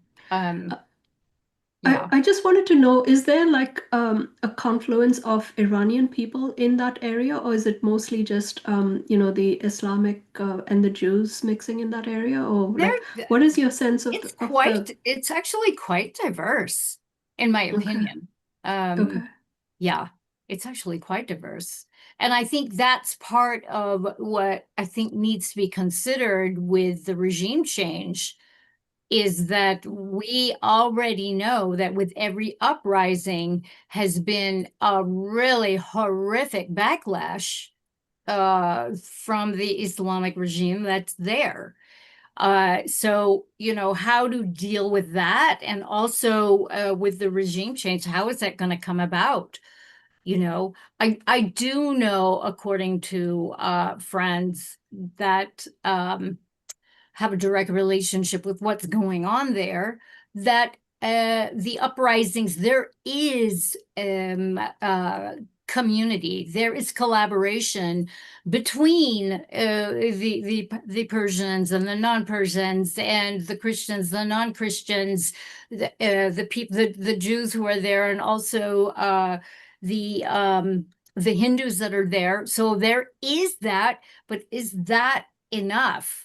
I just wanted to know, is there like a confluence of Iranian people in that area, or is it mostly just the Islamic and the Jews mixing in that area, or like There, what is your sense of it's actually quite diverse, in my Okay. opinion. Okay. Yeah, it's actually quite diverse. And I think that's part of what I think needs to be considered with the regime change. is that we already know that with every uprising has been a really horrific backlash from the Islamic regime that's there. So, how to deal with that, and also with the regime change, how is that going to come about? I do know, according to friends that have a direct relationship with what's going on there, that the uprisings, there is community, there is collaboration between the Persians and the non-Persians, and the Christians, the non-Christians, the people, the Jews who are there, and also the Hindus that are there. So there is that, but is that enough?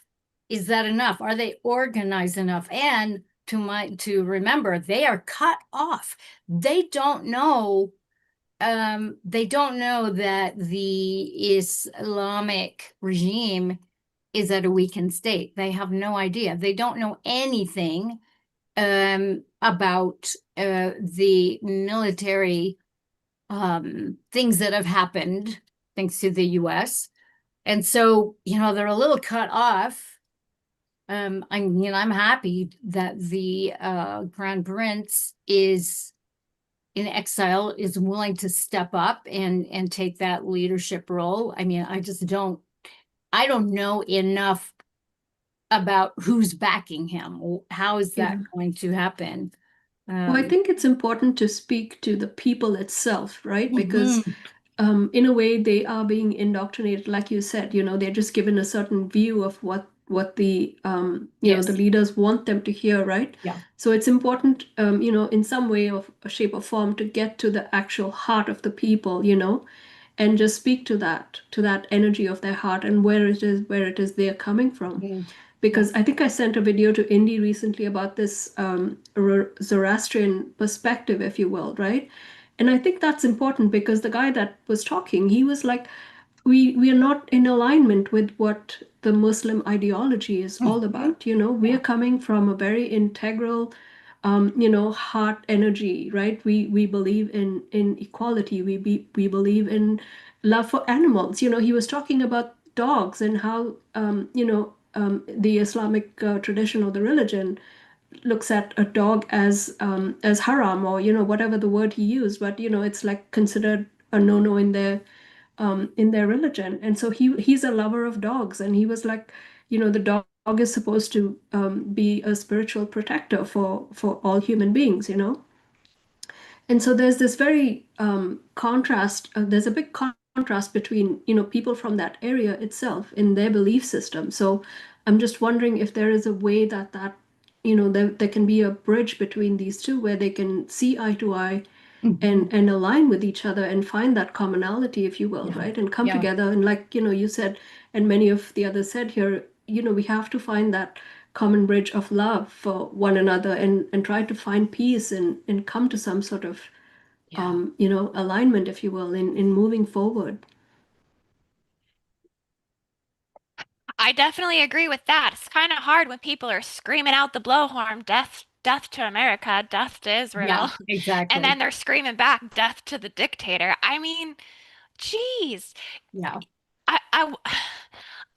Is that enough? Are they organized enough? And to remember, they are cut off. They don't know. They don't know that the Islamic regime is at a weakened state. They have no idea. They don't know anything about the military things that have happened thanks to the US. And so, they're a little cut off. I'm happy that the Crown Prince is in exile, is willing to step up and take that leadership role. I mean, I don't know enough about who's backing him. How is that going to happen? Well, I think it's important to speak to the people itself, right? Because in a way, they are being indoctrinated, like you said. They're just given a certain view of what the the leaders want them to hear, right? Yeah. So it's important, in some way of shape or form, to get to the actual heart of the people, and just speak to that energy of their heart and where it is they're coming from. Because I think I sent a video to Indy recently about this Zoroastrian perspective, if you will, right? And I think that's important because the guy that was talking, he was like, we are not in alignment with what the Muslim ideology is all about. We are coming from a very integral, heart energy, right? We believe in equality. We believe in love for animals. He was talking about dogs and how the Islamic tradition or the religion looks at a dog as haram, or whatever the word he used, but it's like considered a no-no in their religion. And so he's a lover of dogs, and he was like, the dog is supposed to be a spiritual protector for all human beings. And so there's this very contrast. There's a big contrast between people from that area itself in their belief system. So I'm just wondering if there is a way that there can be a bridge between these two where they can see eye to eye and align with each other and find that commonality, if you will, right? And come together. And like, you said, and many of the others said here, we have to find that common bridge of love for one another and try to find peace and come to some sort of, alignment, if you will, in moving forward. I definitely agree with that. It's kind of hard when people are screaming out the blowhorn, death, death to America, death to Israel. Yeah, exactly. And then they're screaming back, death to the dictator. I mean, geez. Yeah. I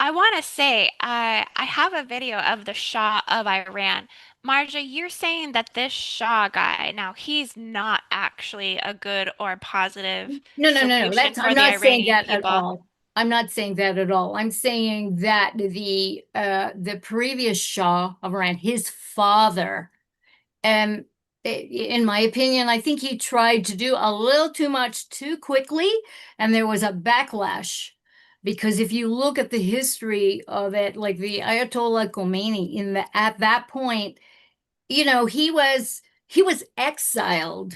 I want to say, I have a video of the Shah of Iran. Marja, you're saying that this Shah guy, now he's not actually a good or positive No. solution for I'm the not saying Iranian that at people. all. I'm not saying that at all. I'm saying that the previous Shah of Iran, his father, in my opinion, I think he tried to do a little too much too quickly, and there was a backlash. Because if you look at the history of it, like the Ayatollah Khomeini, at that point, he was exiled,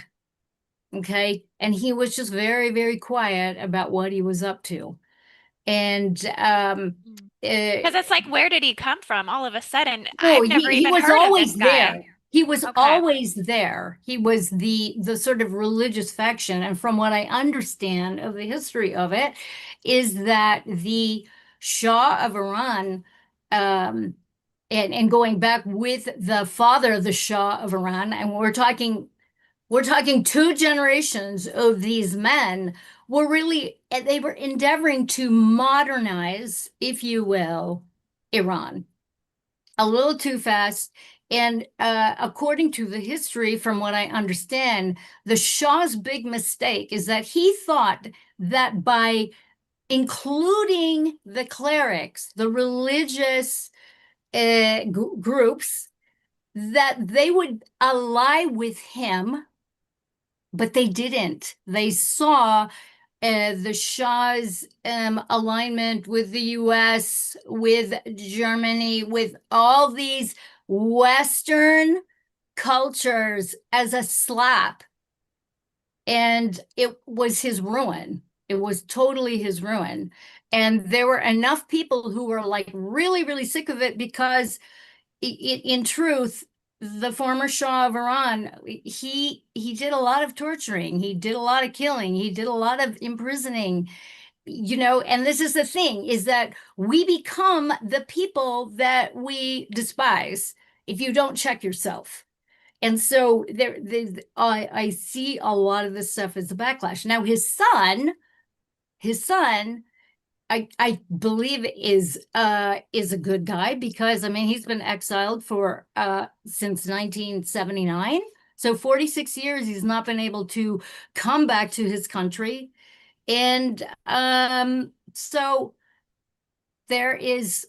okay, and he was just very, very quiet about what he was up to. And Because it's like, where did he come from all of a sudden? no, I've never he even was heard of always this guy. there. He was Okay. always there. He was the sort of religious faction. And from what I understand of the history of it, is that the Shah of Iran and going back with the father, the Shah of Iran, and we're talking two generations of these men they were endeavoring to modernize, if you will, Iran a little too fast. And according to the history, from what I understand, the Shah's big mistake is that he thought that by including the clerics, the religious groups, that they would ally with him, but they didn't. They saw the Shah's alignment with the US, with Germany, with all these Western cultures as a slap. And it was his ruin. It was totally his ruin. And there were enough people who were like really, really sick of it because in truth, the former Shah of Iran, he did a lot of torturing, he did a lot of killing, he did a lot of imprisoning, and this is the thing, is that we become the people that we despise if you don't check yourself. And so I see a lot of this stuff as a backlash. Now his son I believe is a good guy, because I mean he's been exiled for since 1979. So 46 years he's not been able to come back to his country. And so there is,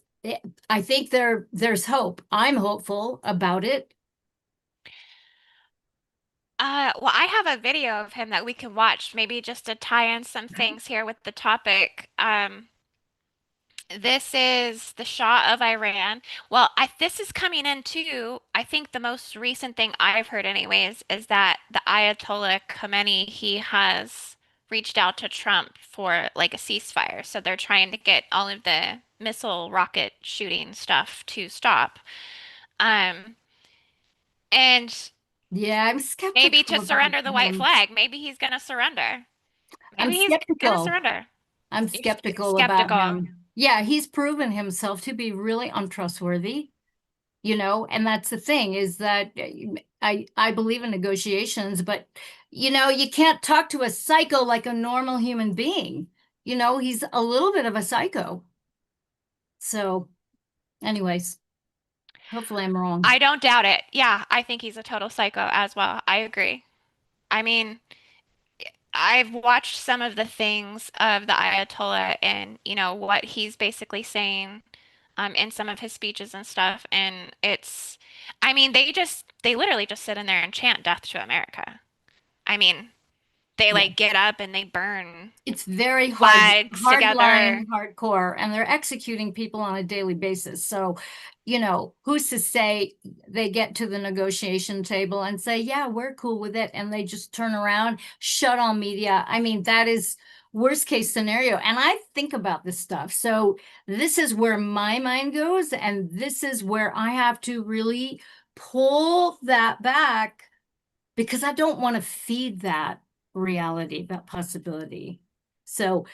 I think there's hope. I'm hopeful about it. Well, I have a video of him that we can watch, maybe just to tie in some things here with the topic. This is the Shah of Iran. Well, this is coming in too. I think the most recent thing I've heard, anyways, is that the Ayatollah Khomeini, he has reached out to Trump for like a ceasefire. So they're trying to get all of the missile rocket shooting stuff to stop. Um, and Yeah, I'm maybe skeptical to about surrender the white him. flag. Maybe he's gonna surrender. I'm Maybe he's gonna skeptical. surrender. I'm You're skeptical about skeptical. him. Yeah, he's proven himself to be really untrustworthy, and that's the thing, is that I believe in negotiations, but you can't talk to a psycho like a normal human being. He's a little bit of a psycho. So, anyways, hopefully I'm wrong. I don't doubt it. Yeah, I think he's a total psycho as well. I agree. I mean, I've watched some of the things of the Ayatollah and, what he's basically saying in some of his speeches and stuff. And I mean, they literally just sit in there and chant death to America. I mean, they Yeah. like get up and they burn It's very flags hard line, together. hardcore, and they're executing people on a daily basis. So, who's to say they get to the negotiation table and say, yeah, we're cool with it, and they just turn around, shut all media. I mean, that is worst case scenario. And I think about this stuff. So this is where my mind goes, and this is where I have to really pull that back, because I don't want to feed that reality, that possibility. So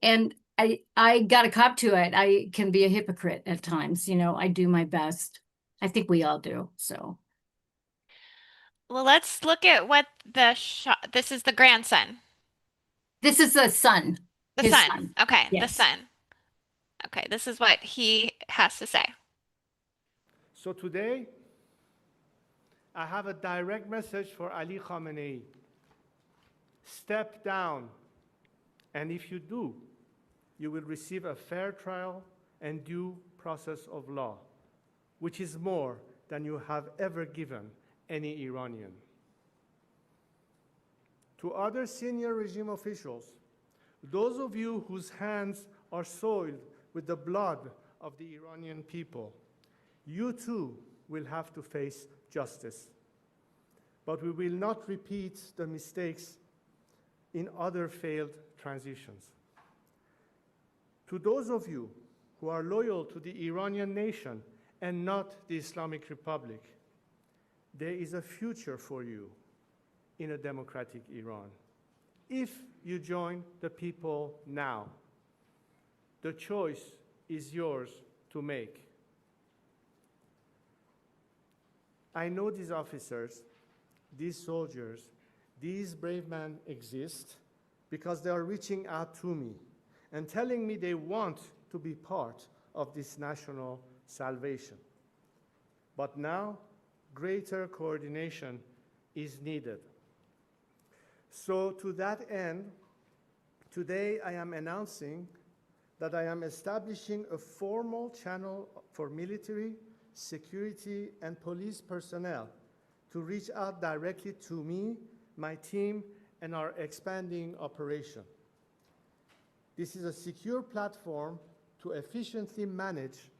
and I got to cop to it. I can be a hypocrite at times. I do my best. I think we all do. So Well, let's look at what this is the grandson. this is the son, The his son. son. Okay, the Yes. son. Okay, this is what he has to say. So today, I have a direct message for Ali Khamenei. Step down, and if you do, you will receive a fair trial and due process of law, which is more than you have ever given any Iranian. To other senior regime officials, those of you whose hands are soiled with the blood of the Iranian people, you too will have to face justice. But we will not repeat the mistakes in other failed transitions. To those of you who are loyal to the Iranian nation and not the Islamic Republic, there is a future for you in a democratic Iran. If you join the people now, the choice is yours to make. I know these officers, these soldiers, these brave men exist because they are reaching out to me and telling me they want to be part of this national salvation. But now, greater coordination is needed. So to that end, today I am announcing that I am establishing a formal channel for military, security, and police personnel to reach out directly to me, my team, and our expanding operation. This is a secure platform to efficiently manage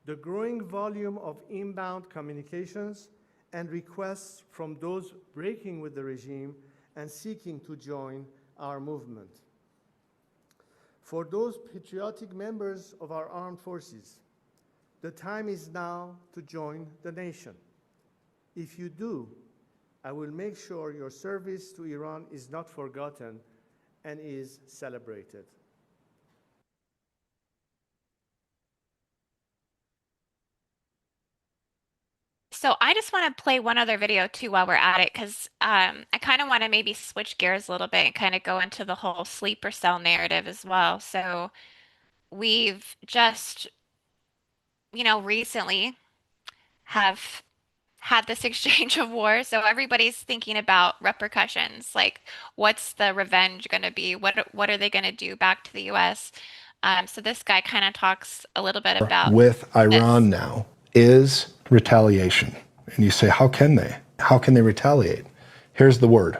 the growing volume of inbound communications and requests from those breaking with the regime and seeking to join our movement. For those patriotic members of our armed forces, the time is now to join the nation. If you do, I will make sure your service to Iran is not forgotten and is celebrated. So I just want to play one other video too while we're at it, because I kind of want to maybe switch gears a little bit and kind of go into the whole sleeper cell narrative as well. So we've just, recently have had this exchange of war. So everybody's thinking about repercussions, like what's the revenge going to be? What are they going to do back to the US? So this guy kind of talks a little bit about with this. Iran now is retaliation. And you say, how can they? How can they retaliate? Here's the word.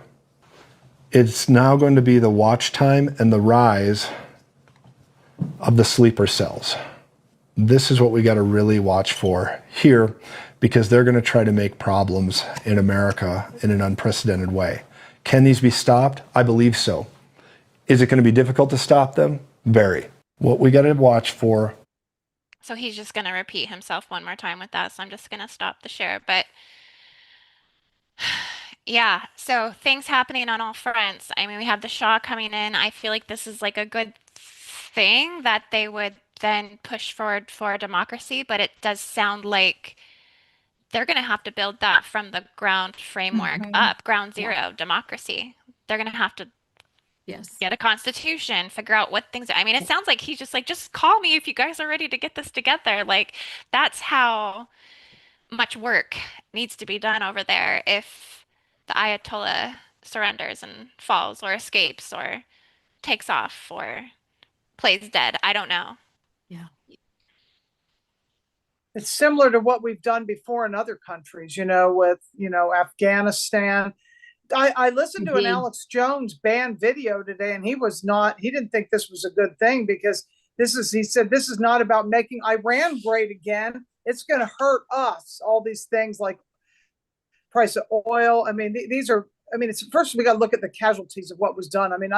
It's now going to be the watch time and the rise of the sleeper cells. This is what we got to really watch for here, because they're going to try to make problems in America in an unprecedented way. Can these be stopped? I believe so. Is it going to be difficult to stop them? Very. What we got to watch for. So he's just going to repeat himself one more time with that. So I'm just going to stop the share. But yeah, so things happening on all fronts. I mean, we have the Shah coming in. I feel like this is like a good thing that they would then push forward for a democracy, but it does sound like they're going to have to build that from the ground framework up, ground Yeah. zero, democracy. They're going to have to Yes. get a constitution, figure out what things. I mean, it sounds like he's just like, just call me if you guys are ready to get this together. Like, that's how much work needs to be done over there if the Ayatollah surrenders and falls or escapes or takes off or plays dead. I don't know. Yeah. It's similar to what we've done before in other countries, with, Afghanistan. I listened to an Indeed. Alex Jones banned video today, and he didn't think this was a good thing because he said, this is not about making Iran great again. It's going to hurt us. All these things like price of oil. I mean, it's first we got to look at the casualties of what was done. I mean,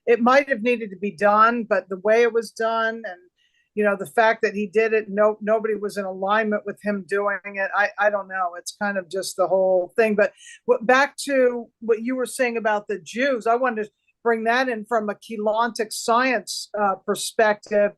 it might have needed to be done, but the way it was done and, the fact that he did it, nobody was in alignment with him doing it. I don't know. It's kind of just the whole thing. But back to what you were saying about the Jews, I wanted to bring that in from a Keylontic science perspective.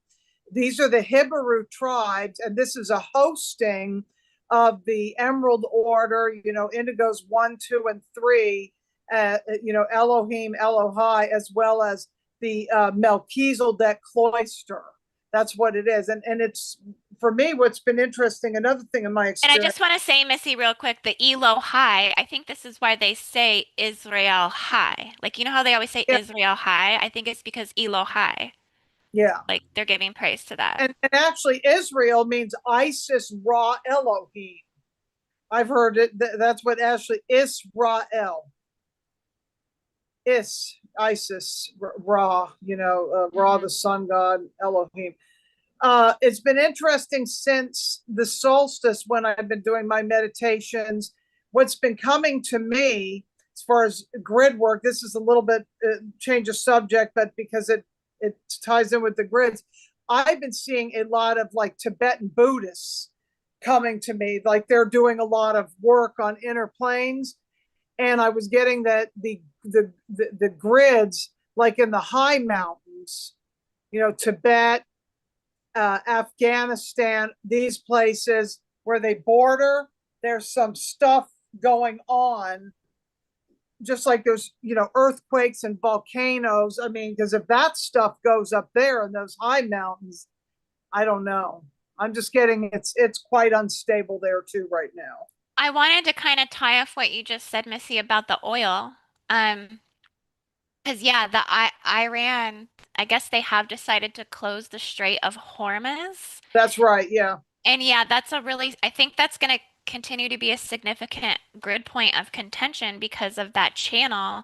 These are the Hebrew tribes, and this is a hosting of the Emerald Order, Indigos 1, 2, and 3, Elohim, Elohai, as well as the Melchizedek cloister. That's what it is. And it's, for me, what's been interesting, another thing in my experience. And I just want to say, Missy, real quick, the Elohai, I think this is why they say Israel high. Like, you know how they always say Israel high? I think it's because Elohai. Yeah. Like, they're giving praise to that. And actually, Israel means Isis Ra Elohim. I've heard it. That's what actually Israel. Isis, Ra, Ra, the sun god, Elohim. It's been interesting since the solstice when I've been doing my meditations. What's been coming to me as far as grid work, this is a little bit change of subject, but because it ties in with the grids, I've been seeing a lot of like Tibetan Buddhists coming to me, like they're doing a lot of work on inner planes. And I was getting that the grids, like in the high mountains, Tibet, Afghanistan, these places where they border, there's some stuff going on, just like there's, earthquakes and volcanoes. I mean, because if that stuff goes up there in those high mountains, I don't know. I'm just getting it's quite unstable there too right now. I wanted to kind of tie off what you just said, Missy, about the oil. Um, because yeah, Iran, I guess they have decided to close the Strait of Hormuz. That's right. Yeah. And yeah, I think that's going to continue to be a significant grid point of contention because of that channel.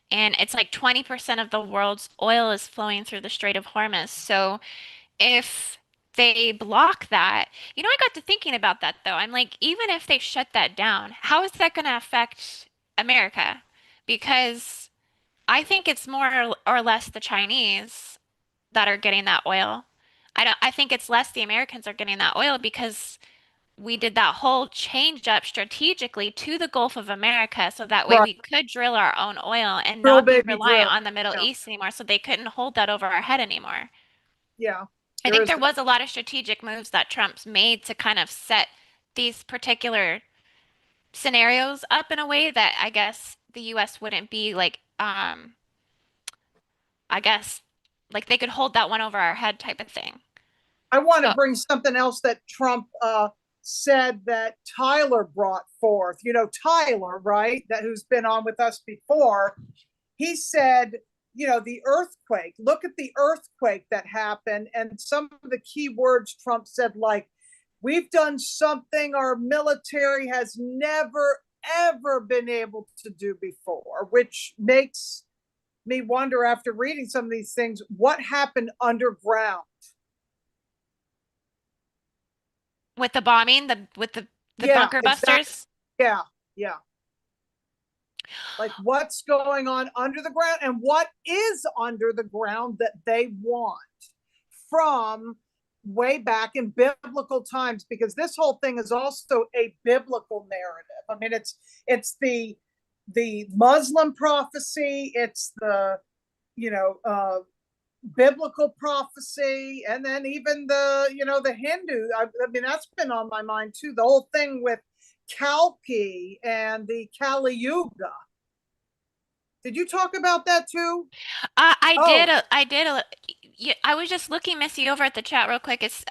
And it's like 20% of the world's oil is flowing through the Strait of Hormuz. So if they block that, I got to thinking about that though. I'm like, even if they shut that down, how is that going to affect America? Because I think it's more or less the Chinese that are getting that oil. I think it's less the Americans are getting that oil because we did that whole change up strategically to the Gulf of America so that way Right. we could drill our own oil and Drill, not be baby, reliant drill. on the Middle Yeah. East anymore so they couldn't hold that over our head anymore. Yeah. I There think is there that. was a lot of strategic moves that Trump's made to kind of set these particular scenarios up in a way that I guess the US wouldn't be like I guess like they could hold that one over our head type of thing. I want to So, bring something else that Trump said that Tyler brought forth. Tyler, right? That who's been on with us before. He said, the earthquake. Look at the earthquake that happened, and some of the key words Trump said, like, "We've done something our military has never ever been able to do before," which makes me wonder, after reading some of these things, what happened underground. with the bombing, the Yeah, bunker exactly. busters, Yeah, yeah. Like, what's going on under the ground, and what is under the ground that they want from way back in biblical times, because this whole thing is also a biblical narrative. I mean, it's the Muslim prophecy, it's the biblical prophecy, and then even the Hindu. I mean, that's been on my mind too. The whole thing with Kalki and the Kali Yuga. Did you talk about that too? I did. Oh, I was just looking, Missy, over at the chat real quick. It's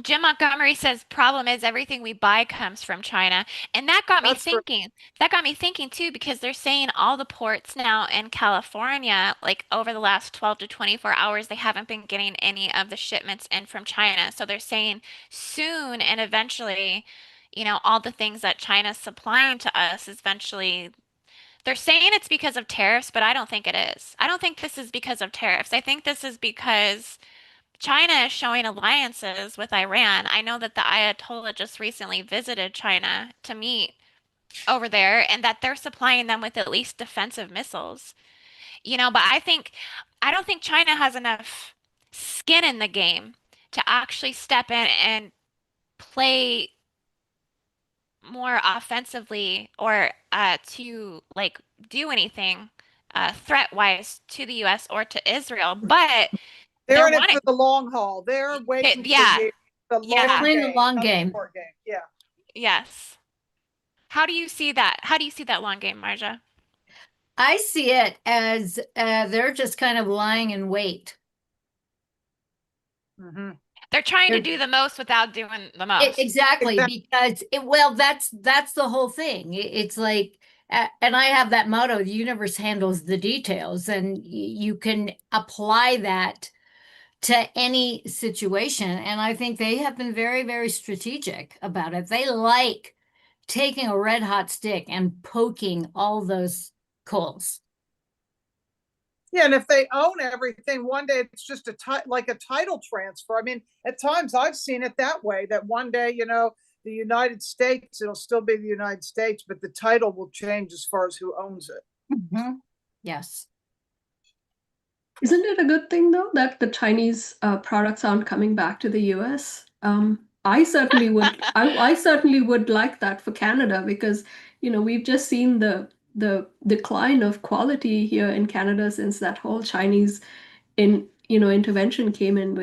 Jim Montgomery says problem is everything we buy comes from China, and that got me that's true. thinking. That got me thinking too because they're saying all the ports now in California, like over the last 12 to 24 hours, they haven't been getting any of the shipments in from China. So they're saying soon and eventually, all the things that China's supplying to us eventually they're saying it's because of tariffs, but I don't think it is. I don't think this is because of tariffs. I think this is because China is showing alliances with Iran. I know that the Ayatollah just recently visited China to meet over there and that they're supplying them with at least defensive missiles. But I don't think China has enough skin in the game to actually step in and play more offensively or to like do anything threat wise to the US or to Israel, but They're they're in it wanting, for the long haul. They're waiting for yeah, you. The They're yeah, long playing the game, long not the game. short game. Yeah. yes. How do you see that? How do you see that long game, Marja? I see it as they're just kind of lying in wait. Mm-hmm. They're trying to They're do the most without doing the most. exactly Exactly. because that's the whole thing. It's like, and I have that motto: the universe handles the details, and you can apply that to any situation. And I think they have been very, very strategic about it. They like taking a red hot stick and poking all those coals. Yeah, and if they own everything, one day it's just like a title transfer. I mean, at times I've seen it that way. That one day, the United States, it'll still be the United States, but the title will change as far as who owns it. Mm-hmm. Yes. Isn't it a good thing though that the Chinese products aren't coming back to the US? I certainly would. I certainly would like that for Canada because we've just seen the decline of quality here in Canada since that whole Chinese intervention came in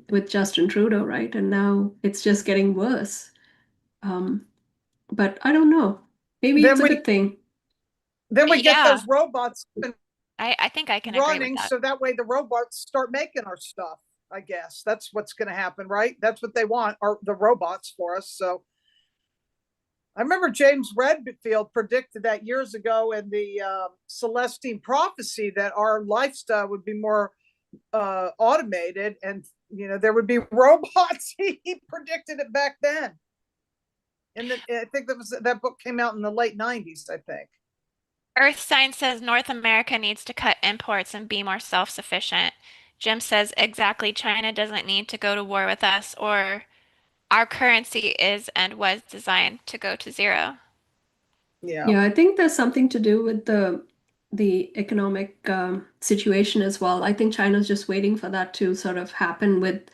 with Justin Trudeau, right? And now it's just getting worse. Um, but I don't know. Maybe it's Then a we good thing. then we get Yeah, those robots I think I can agree with running, that. so that way the robots start making our stuff. I guess that's what's going to happen, right? That's what they want, are the robots for us. So I remember James Redfield predicted that years ago in the Celestine prophecy that our lifestyle would be more automated, and there would be robots. He predicted it back then, and I think that book came out in the late '90s. I think. Earth Sign says North America needs to cut imports and be more self-sufficient. Jim says exactly, China doesn't need to go to war with us, or our currency is and was designed to go to zero. Yeah. Yeah, I think there's something to do with the economic situation as well. I think China's just waiting for that to sort of happen with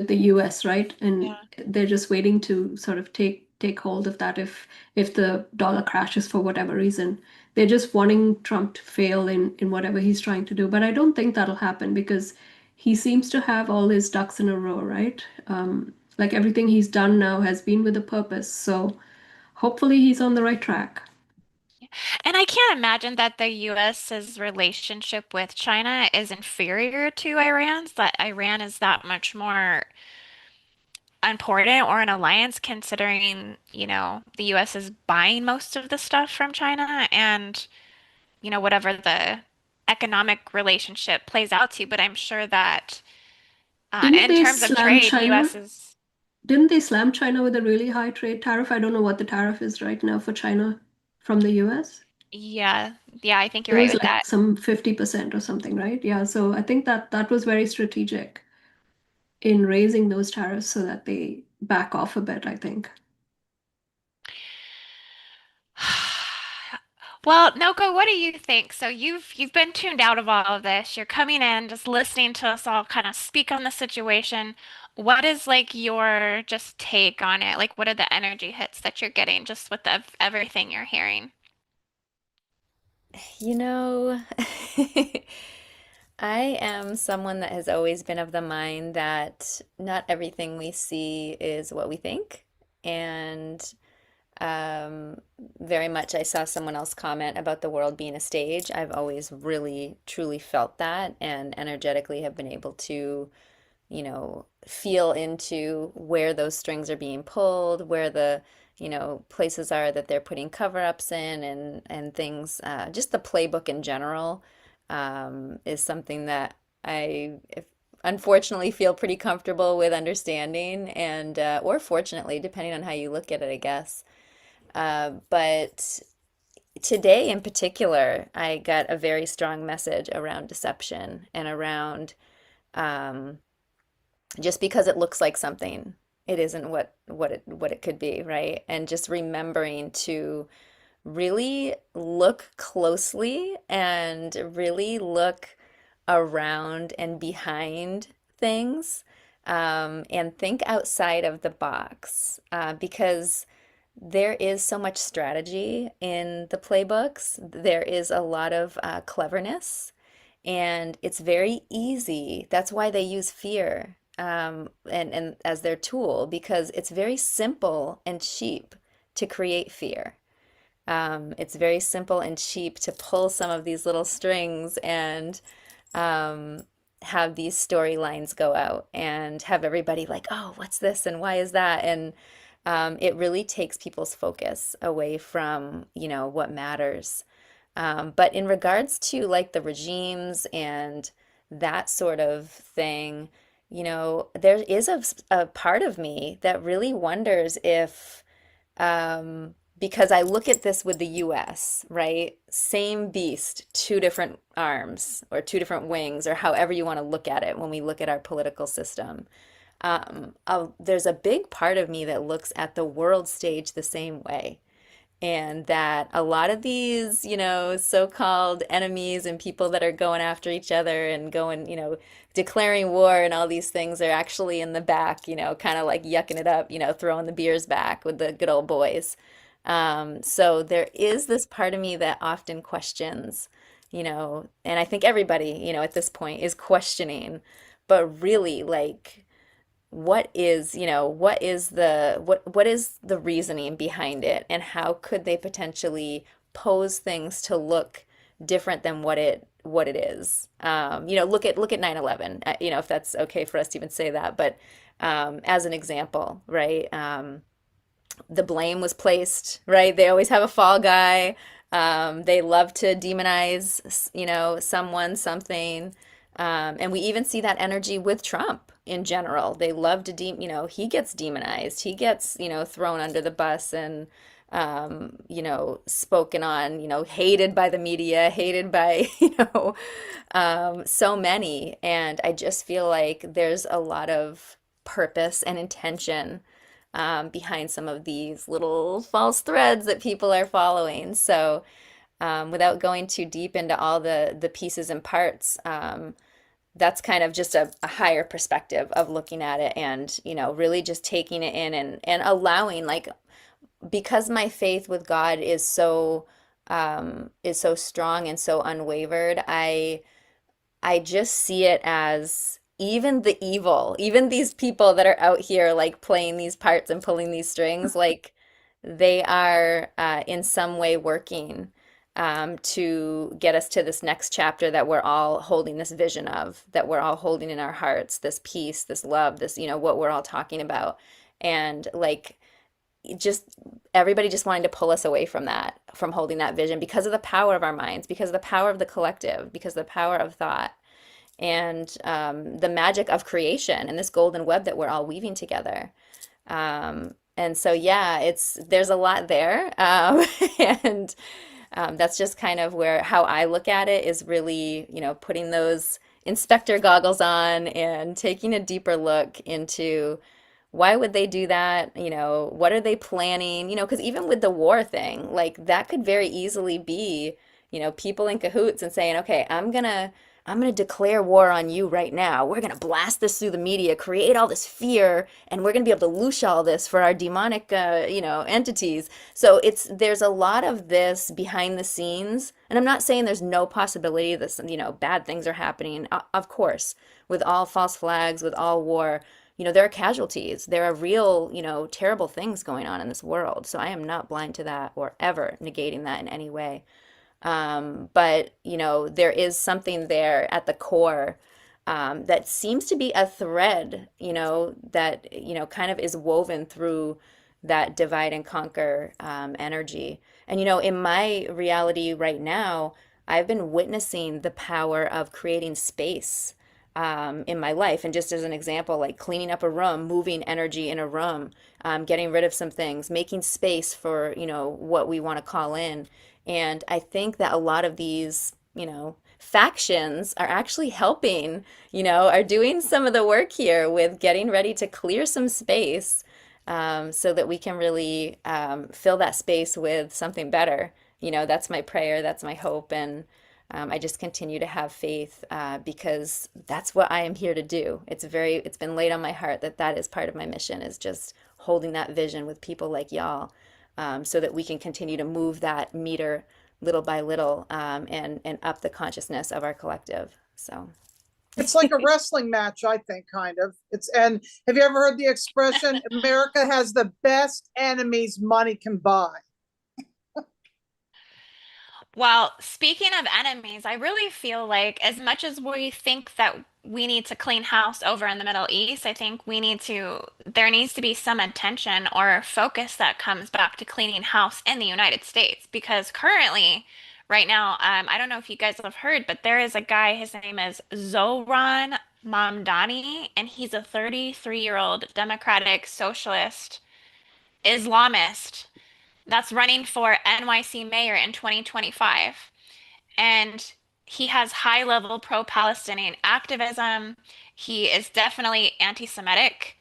the US, right? And Yeah. they're just waiting to sort of take hold of that if the dollar crashes for whatever reason. They're just wanting Trump to fail in whatever he's trying to do. But I don't think that'll happen because he seems to have all his ducks in a row, right? Like everything he's done now has been with a purpose. So hopefully he's on the right track. And I can't imagine that the US's relationship with China is inferior to Iran's, that Iran is that much more important or an alliance considering, the US is buying most of the stuff from China and, whatever the economic relationship plays out to. But I'm sure that Didn't in they terms of slam trade, the US China? is, Didn't they slam China with a really high trade tariff? I don't know what the tariff is right now for China from the US. yeah, yeah, I think It you're right was with that. like some 50% or something, right? Yeah, so I think that was very strategic in raising those tariffs so that they back off a bit, I think. Well, Noko, what do you think? So you've been tuned out of all of this. You're coming in, just listening to us all kind of speak on the situation. What is like your just take on it? Like, what are the energy hits that you're getting just with everything you're hearing? You know, I am someone that has always been of the mind that not everything we see is what we think. And um, very much, I saw someone else comment about the world being a stage. I've always really, truly felt that and energetically have been able to, feel into where those strings are being pulled, where the, places are that they're putting cover-ups in and things. Just the playbook in general is something that unfortunately feel pretty comfortable with understanding and or fortunately, depending on how you look at it, I guess. But today in particular, I got a very strong message around deception and around um, just because it looks like something, it isn't what it could be, right? And just remembering to really look closely and really look around and behind things and think outside of the box because there is so much strategy in the playbooks. There is a lot of cleverness, and it's very easy. That's why they use fear and as their tool because it's very simple and cheap to create fear. It's very simple and cheap to pull some of these little strings and um, have these storylines go out and have everybody like, oh, what's this and why is that? And it really takes people's focus away from, what matters. But in regards to like the regimes and that sort of thing, there is a part of me that really wonders if because I look at this with the US, right? Same beast, two different arms or two different wings, or however you want to look at it when we look at our political system. There's a big part of me that looks at the world stage the same way. And that a lot of these, so-called enemies and people that are going after each other and going, declaring war and all these things are actually in the back, kind of like yucking it up, throwing the beers back with the good old boys. So there is this part of me that often questions, and I think everybody, at this point is questioning, but really like what is, what is the reasoning behind it, and how could they potentially pose things to look different than what it is. Look at 9/11, if that's okay for us to even say that, but as an example, right? The blame was placed, right? They always have a fall guy. They love to demonize, someone, something. And we even see that energy with Trump in general. They love to, he gets demonized. He gets, thrown under the bus and, spoken on, hated by the media, hated by, so many. And I just feel like there's a lot of purpose and intention behind some of these little false threads that people are following. So, without going too deep into all the pieces and parts, that's kind of just a higher perspective of looking at it and, really just taking it in and allowing, like, because my faith with God is so strong and so unwavered, I just see it as even the evil, even these people that are out here like playing these parts and pulling these strings, like they are in some way working to get us to this next chapter that we're all holding this vision of, that we're all holding in our hearts, this peace, this love, this, what we're all talking about. And like, just everybody just wanting to pull us away from that, from holding that vision because of the power of our minds, because of the power of the collective, because of the power of thought and the magic of creation and this golden web that we're all weaving together. And so, yeah, there's a lot there, and that's just kind of how I look at it is really, putting those inspector goggles on and taking a deeper look into why would they do that? What are they planning? Because even with the war thing, like that could very easily be, people in cahoots and saying, okay, I'm gonna declare war on you right now. We're gonna blast this through the media, create all this fear, and we're gonna be able to loosh all this for our demonic, entities. So there's a lot of this behind the scenes, and I'm not saying there's no possibility that bad things are happening. Of course, with all false flags, with all war, there are casualties. There are real, terrible things going on in this world. So I am not blind to that or ever negating that in any way. But there is something there at the core that seems to be a thread, that kind of is woven through that divide and conquer energy. And in my reality right now, I've been witnessing the power of creating space in my life. And just as an example, like cleaning up a room, moving energy in a room, getting rid of some things, making space for, what we want to call in. And I think that a lot of these, factions are actually helping, are doing some of the work here with getting ready to clear some space so that we can really fill that space with something better. That's my prayer, that's my hope. And I just continue to have faith because that's what I am here to do. It's been laid on my heart that is part of my mission, is just holding that vision with people like y'all, so that we can continue to move that meter little by little, and up the consciousness of our collective. So it's like a wrestling match, I think, kind of. And have you ever heard the expression, America has the best enemies money can buy? Well, speaking of enemies, I really feel like as much as we think that we need to clean house over in the Middle East, I think there needs to be some attention or focus that comes back to cleaning house in the United States. Because currently, right now, I don't know if you guys have heard, but there is a guy, his name is Zohran Mamdani, and he's a 33-year-old Democratic Socialist Islamist that's running for NYC mayor in 2025. And he has high level pro-Palestinian activism. He is definitely anti-Semitic.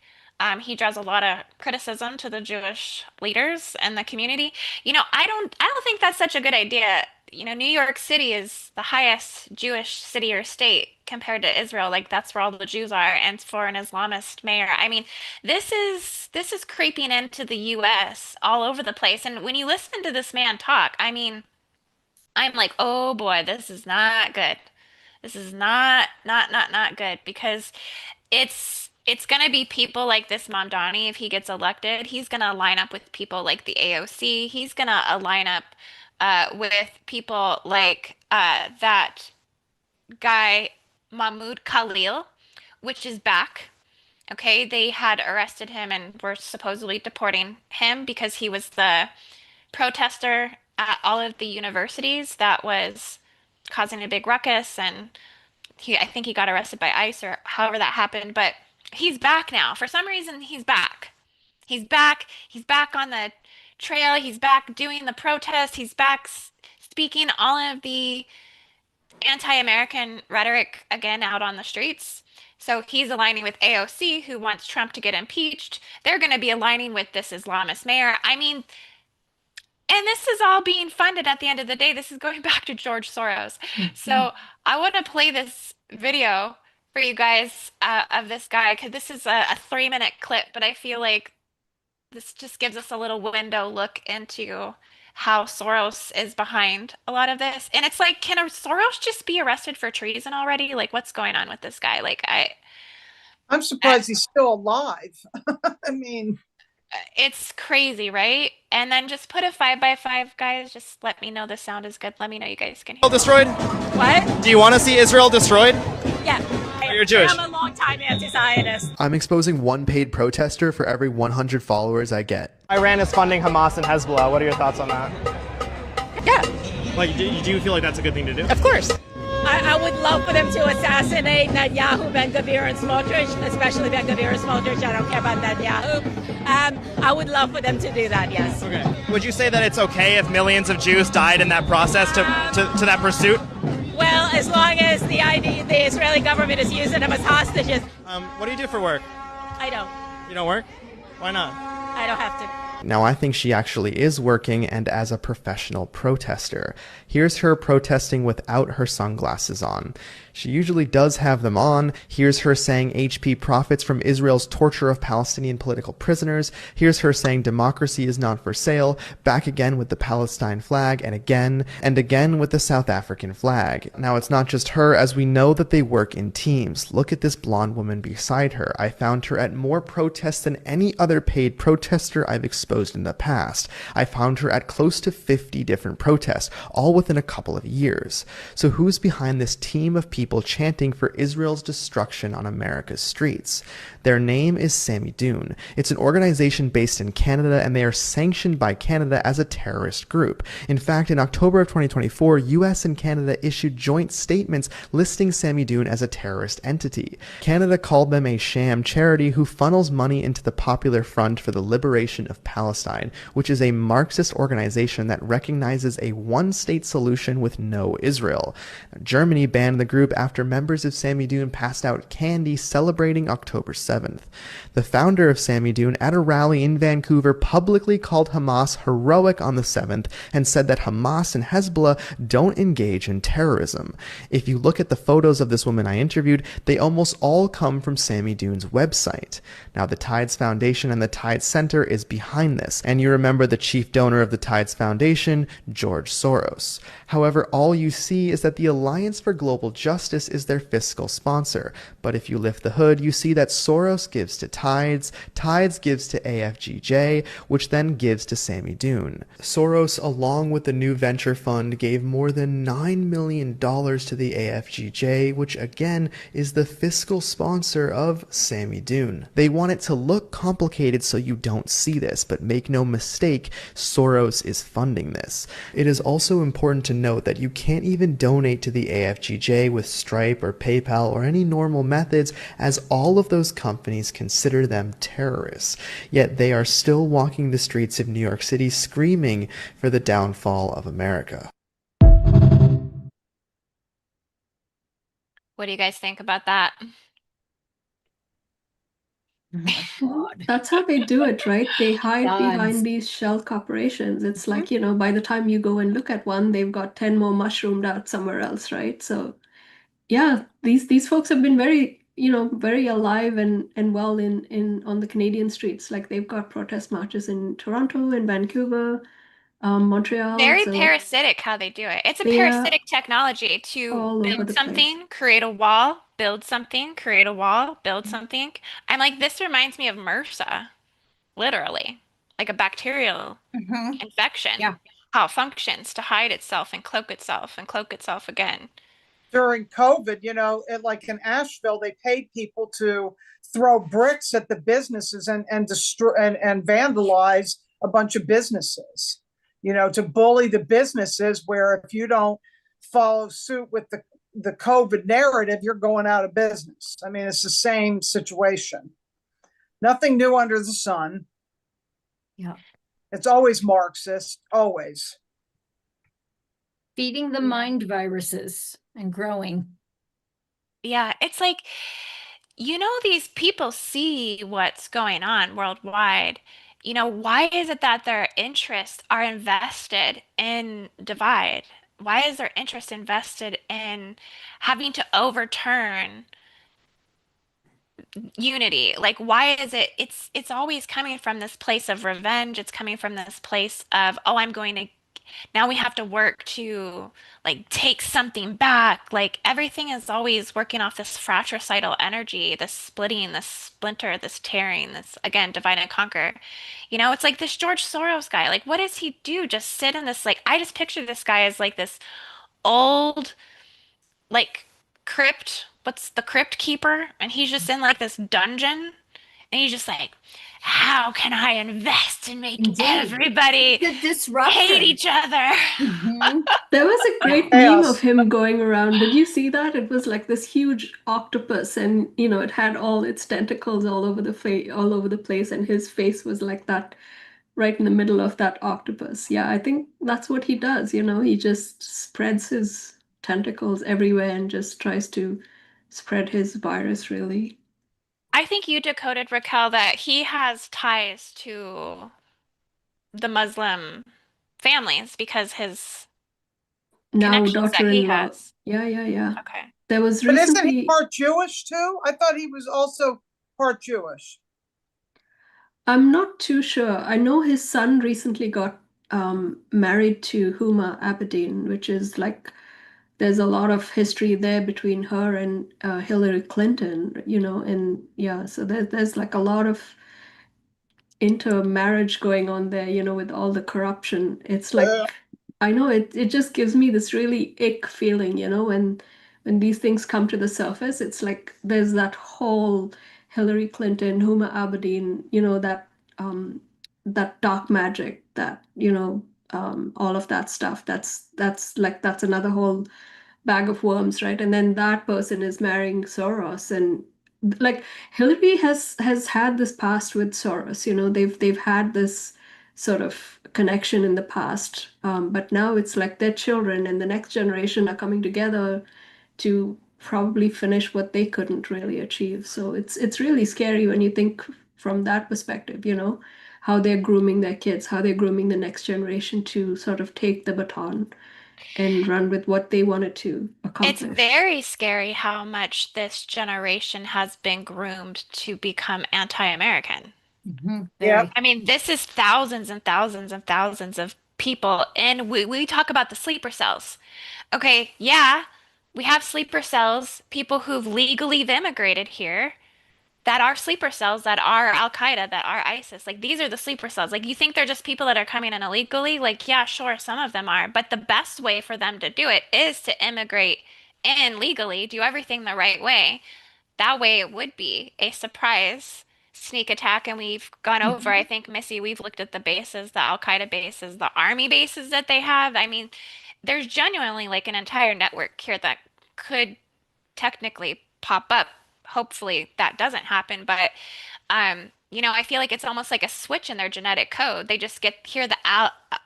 He draws a lot of criticism to the Jewish leaders and the community. I don't think that's such a good idea. New York City is the highest Jewish city or state compared to Israel. Like that's where all the Jews are. And for an Islamist mayor, I mean, this is creeping into the US all over the place. And when you listen to this man talk, I mean, I'm like, oh boy, this is not good. This is not good because it's it's going to be people like this Mamdani if he gets elected. He's going to line up with people like the AOC. He's going to line up with people like that guy Mahmoud Khalil, which is back. Okay, they had arrested him and were supposedly deporting him because he was the protester at all of the universities that was causing a big ruckus, and I think he got arrested by ICE or however that happened, but he's back now. For some reason, he's back. He's back. He's back on the trail. He's back doing the protest. He's back speaking all of the anti-American rhetoric again out on the streets. So he's aligning with AOC, who wants Trump to get impeached. They're going to be aligning with this Islamist mayor. I mean, and this is all being funded at the end of the day. This is going back to George Soros. So I want to play this video for you guys of this guy because this is a 3-minute clip, but I feel like this just gives us a little window look into how Soros is behind a lot of this. And it's like, can a Soros just be arrested for treason already? Like, what's going on with this guy? Like, I'm surprised he's still alive. I mean, it's crazy, right? And then just put a 5x5, guys. Just let me know the sound is good. Let me know you guys can hear. Destroyed? What? Do you want to see Israel destroyed? Yeah. You're Jewish. I'm a long-time anti-Zionist. I'm exposing one paid protester for every 100 followers I get. Iran is funding Hamas and Hezbollah. What are your thoughts on that? Yeah, Like, do you feel like that's a good thing to do? of course. I would love for them to assassinate Netanyahu, Ben-Gvir, and Smotrich, especially Ben-Gvir and Smotrich. I don't care about Netanyahu. I would love for them to do that, yes. Okay. Would you say that it's okay if millions of Jews died in that process to that pursuit? Well, as long as the Israeli government is using them as hostages. What do you do for work? I don't. You don't work? Why not? I don't have to. Now, I think she actually is working and as a professional protester. Here's her protesting without her sunglasses on. She usually does have them on. Here's her saying HP profits from Israel's torture of Palestinian political prisoners. Here's her saying democracy is not for sale. Back again with the Palestine flag, and again with the South African flag. Now, it's not just her, as we know that they work in teams. Look at this blonde woman beside her. I found her at more protests than any other paid protester I've exposed in the past. I found her at close to 50 different protests, all within a couple of years. So who's behind this team of people chanting for Israel's destruction on America's streets? Their name is Sami Dune. It's an organization based in Canada, and they are sanctioned by Canada as a terrorist group. In fact, in October of 2024, US and Canada issued joint statements listing Sami Dune as a terrorist entity. Canada called them a sham charity who funnels money into the Popular Front for the Liberation of Palestine, which is a Marxist organization that recognizes a one-state solution with no Israel. Germany banned the group after members of Sami Dune passed out candy celebrating October 7th. The founder of Sami Dune at a rally in Vancouver publicly called Hamas heroic on the 7th and said that Hamas and Hezbollah don't engage in terrorism. If you look at the photos of this woman I interviewed, they almost all come from Sami Dune's website. Now, the Tides Foundation and the Tides Center is behind this, and you remember the chief donor of the Tides Foundation, George Soros. However, all you see is that the Alliance for Global Justice is their fiscal sponsor. But if you lift the hood, you see that Soros gives to Tides, Tides gives to AFGJ, which then gives to Sami Dune. Soros, along with the New Venture Fund, gave more than $9 million to the AFGJ, which again is the fiscal sponsor of Sami Dune. They want it to look complicated so you don't see this, but make no mistake, Soros is funding this. It is also important to note that you can't even donate to the AFGJ with Stripe or PayPal or any normal methods, as all of those companies consider them terrorists. Yet they are still walking the streets of New York City screaming for the downfall of America. What do you guys think about that? That's how they do it, right? They hide Gods. behind these shell corporations. It's like, by the time you go and look at one, they've got 10 more mushroomed out somewhere else, right? So yeah, these folks have been very, very alive and well in on the Canadian streets. Like they've got protest marches in Toronto and Vancouver. Montreal. Very So parasitic how they do it. It's a they are parasitic technology to all over build the place. something, create a wall, build something, create a wall, build something. I'm like, this reminds me of MRSA, literally, like a bacterial Mhm. infection, Yeah. how it functions to hide itself and cloak itself again. During COVID, like in Asheville, they paid people to throw bricks at the businesses and destroy and vandalize a bunch of businesses, to bully the businesses where if you don't follow suit with the COVID narrative, you're going out of business. I mean, it's the same situation. Nothing new under the sun. Yeah. It's always Marxist, always. Feeding the mind viruses and growing. Yeah, it's like, these people see what's going on worldwide. Why is it that their interests are invested in divide? Why is their interest invested in having to overturn unity? Like, why is it's always coming from this place of revenge. It's coming from this place of, oh, now we have to work to like take something back. Like everything is always working off this fratricidal energy, this splitting, this splinter, this tearing, this again, divide and conquer. It's like this George Soros guy. Like, what does he do? Just sit in this, like, I just picture this guy as like this old, like, crypt. What's the crypt keeper? And he's just in like this dungeon. And he's just like, how can I invest in making Indeed. everybody The hate disruptor. each other? Mhm. There was a great meme of Chaos. him going around. Did you see that? It was like this huge octopus, and it had all its tentacles all over the place, and his face was like that, right in the middle of that octopus. Yeah, I think that's what he does. He just spreads his tentacles everywhere and just tries to spread his virus, really. I think you decoded, Raquel, that he has ties to the Muslim families because his Now, connections that he daughter-in-law. has. Yeah, yeah, yeah. Okay. There was But isn't he recently. part Jewish too? I thought he was also part Jewish. I'm not too sure. I know his son recently got married to Huma Abedin, which is like there's a lot of history there between her and Hillary Clinton, and yeah, so there's like a lot of intermarriage going on there, with all the corruption. It's like I know it just gives me this really ick feeling, when these things come to the surface. It's like there's that whole Hillary Clinton, Huma Abedin, that dark magic, that, all of that stuff. That's another whole bag of worms, right? And then that person is marrying Soros, and like Hillary has had this past with Soros. They've had this sort of connection in the past, but now it's like their children and the next generation are coming together to probably finish what they couldn't really achieve. So it's really scary when you think from that perspective, how they're grooming their kids, how they're grooming the next generation to sort of take the baton and run with what they wanted to It's accomplish. very scary how much this generation has been groomed to become anti-American. Mhm. Yeah. Very. I mean, this is thousands and thousands and thousands of people, and we talk about the sleeper cells. Okay, yeah, we have sleeper cells, people who've legally immigrated here that are sleeper cells, that are Al Qaeda, that are ISIS. Like these are the sleeper cells. Like you think they're just people that are coming in illegally? Like, yeah, sure, some of them are, but the best way for them to do it is to immigrate in legally, do everything the right way. That way it would be a surprise sneak attack. And we've gone over, I Mhm. think, Missy, we've looked at the bases, the Al Qaeda bases, the army bases that they have. I mean, there's genuinely like an entire network here that could technically pop up. Hopefully that doesn't happen, but I feel like it's almost like a switch in their genetic code. They just hear the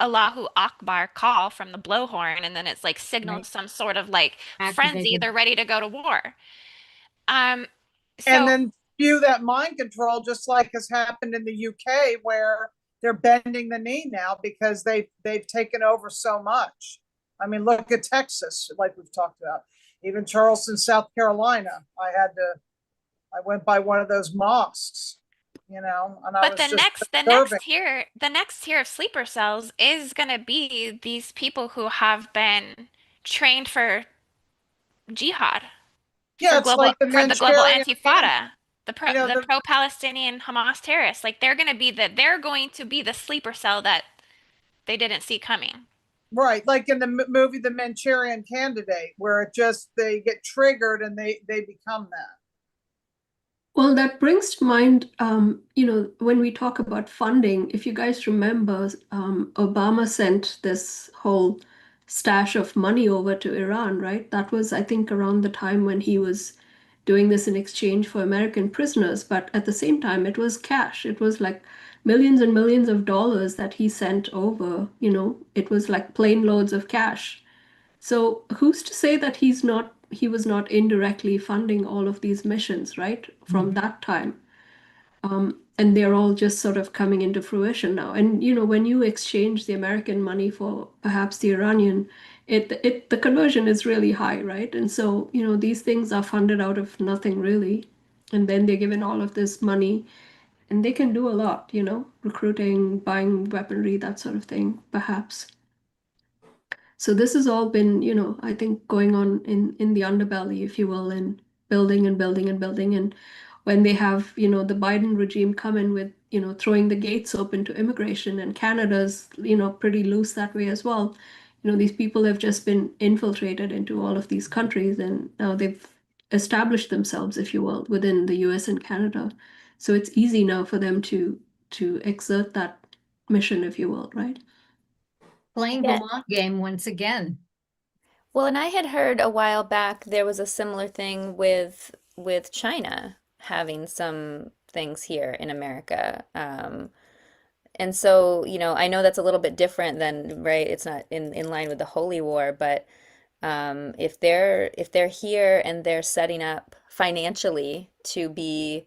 Allahu Akbar call from the blowhorn, and then it's like signals Right. some sort of like frenzy. Activated. They're ready to go to war. Um, And so then spew that mind control, just like has happened in the UK, where they're bending the knee now because they've taken over so much. I mean, look at Texas, like we've talked about. Even Charleston, South Carolina. I went by one of those mosques. and I But was just the observing. next tier of sleeper cells is going to be these people who have been trained for jihad, Yeah, it's like the for the global Manchurian can, intifada, you know, the the pro-Palestinian Hamas terrorists. Like they're going to be the sleeper cell that they didn't see coming. right, like in the movie The Manchurian Candidate, where it just they get triggered and they become that. Well, that brings to mind, when we talk about funding, if you guys remember, Obama sent this whole stash of money over to Iran, right? That was, I think, around the time when he was doing this in exchange for American prisoners. But at the same time, it was cash. It was like millions and millions of dollars that he sent over. It was like plane loads of cash. So who's to say that he was not indirectly funding all of these missions, right? From that time. And they're all just sort of coming into fruition now. And when you exchange the American money for perhaps the Iranian, the conversion is really high, right? And so, these things are funded out of nothing really. And then they're given all of this money and they can do a lot, recruiting, buying weaponry, that sort of thing, perhaps. So this has all been, I think going on in the underbelly, if you will, and building and building and building. And when they have, the Biden regime come in with, throwing the gates open to immigration, and Canada's, pretty loose that way as well. These people have just been infiltrated into all of these countries, and now they've established themselves, if you will, within the US and Canada. So it's easy now for them to exert that mission, if you will, right? Playing the Yeah. long game once again. Well, and I had heard a while back there was a similar thing with China having some things here in America. And so, I know that's a little bit different than, right? It's not in line with the Holy War, but if they're here and they're setting up financially to be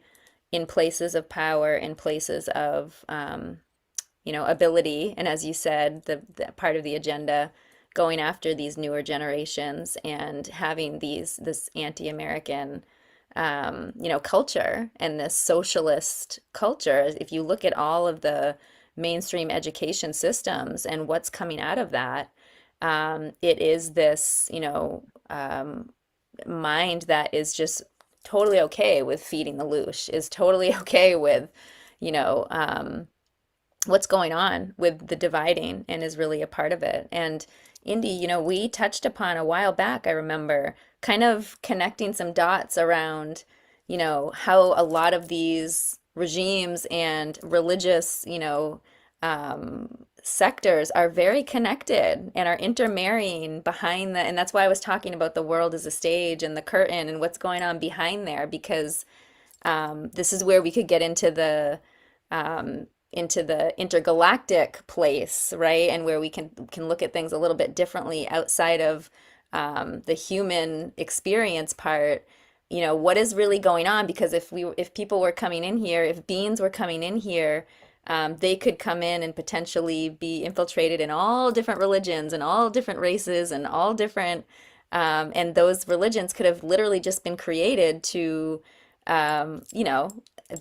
in places of power, in places of ability, and as you said, the part of the agenda going after these newer generations and having this anti-American culture and this socialist culture. If you look at all of the mainstream education systems and what's coming out of that, it is this mind that is just totally okay with feeding the loosh, is totally okay with what's going on with the dividing, and is really a part of it. And Indy, we touched upon a while back, I remember, kind of connecting some dots around, how a lot of these regimes and religious, sectors are very connected and are intermarrying behind and that's why I was talking about the world as a stage and the curtain and what's going on behind there, because this is where we could get into the intergalactic place, right? And where we can look at things a little bit differently outside of the human experience part. What is really going on? Because if people were coming in here, if beings were coming in here, they could come in and potentially be infiltrated in all different religions and all different races and all different, and those religions could have literally just been created to,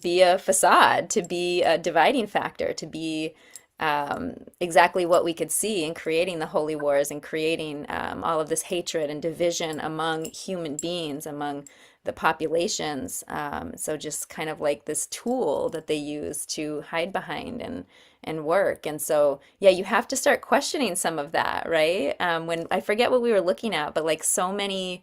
be a facade, to be a dividing factor, to be exactly what we could see in creating the holy wars and creating all of this hatred and division among human beings, among the populations. So just kind of like this tool that they use to hide behind and work. And so, yeah, you have to start questioning some of that, right? When I forget what we were looking at, but like so many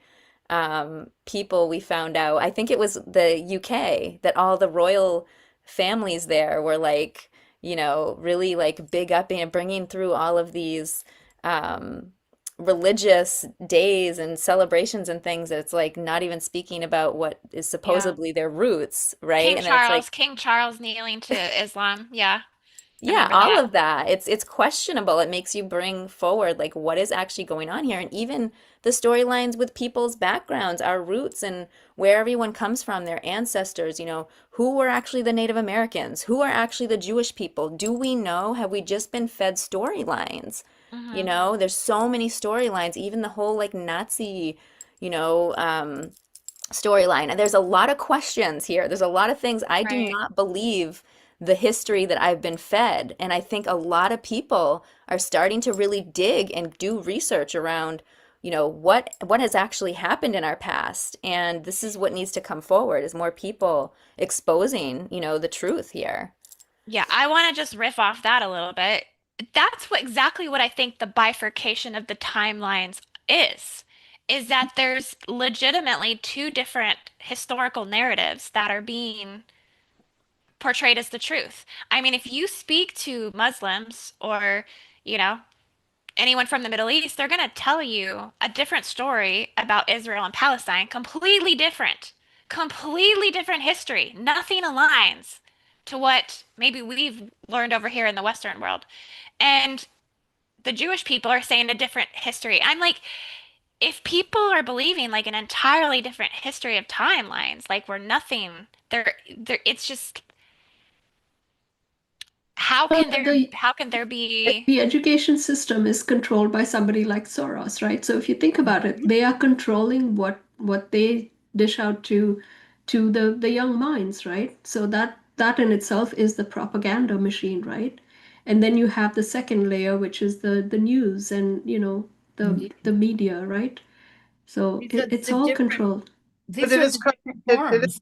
people we found out, I think it was the UK, that all the royal families there were like, really like big up and bringing through all of these religious days and celebrations and things that it's like not even speaking about what is Yeah. supposedly their roots, right? And then it's like, King Charles kneeling to Islam. Yeah, I yeah, remember all that. of that. It's questionable. It makes you bring forward like what is actually going on here, and even the storylines with people's backgrounds, our roots, and where everyone comes from, their ancestors, who were actually the Native Americans, who are actually the Jewish people. Do we know? Have we just been fed storylines? Hmm. There's so many storylines, even the whole like Nazi, you know, um, storyline. And there's a lot of questions here. There's a lot of things I do Right. not believe the history that I've been fed. And I think a lot of people are starting to really dig and do research around, what has actually happened in our past. And this is what needs to come forward is more people exposing, the truth here. Yeah, I want to just riff off that a little bit. That's exactly what I think the bifurcation of the timelines is that there's legitimately two different historical narratives that are being portrayed as the truth. I mean, if you speak to Muslims or, you know, anyone from the Middle East, they're going to tell you a different story about Israel and Palestine, completely different history. Nothing aligns to what maybe we've learned over here in the Western world. And the Jewish people are saying a different history. I'm like, if people are believing like an entirely different history of timelines, like we're nothing, it's just Well, how can there be the education system is controlled by somebody like Soros, right? So if you think about it, they are controlling what they dish out to the young minds, right? So that in itself is the propaganda machine, right? And then you have the second layer, which is the news and the media, right? So These are it's the all different controlled. But these it are is the kind different it forms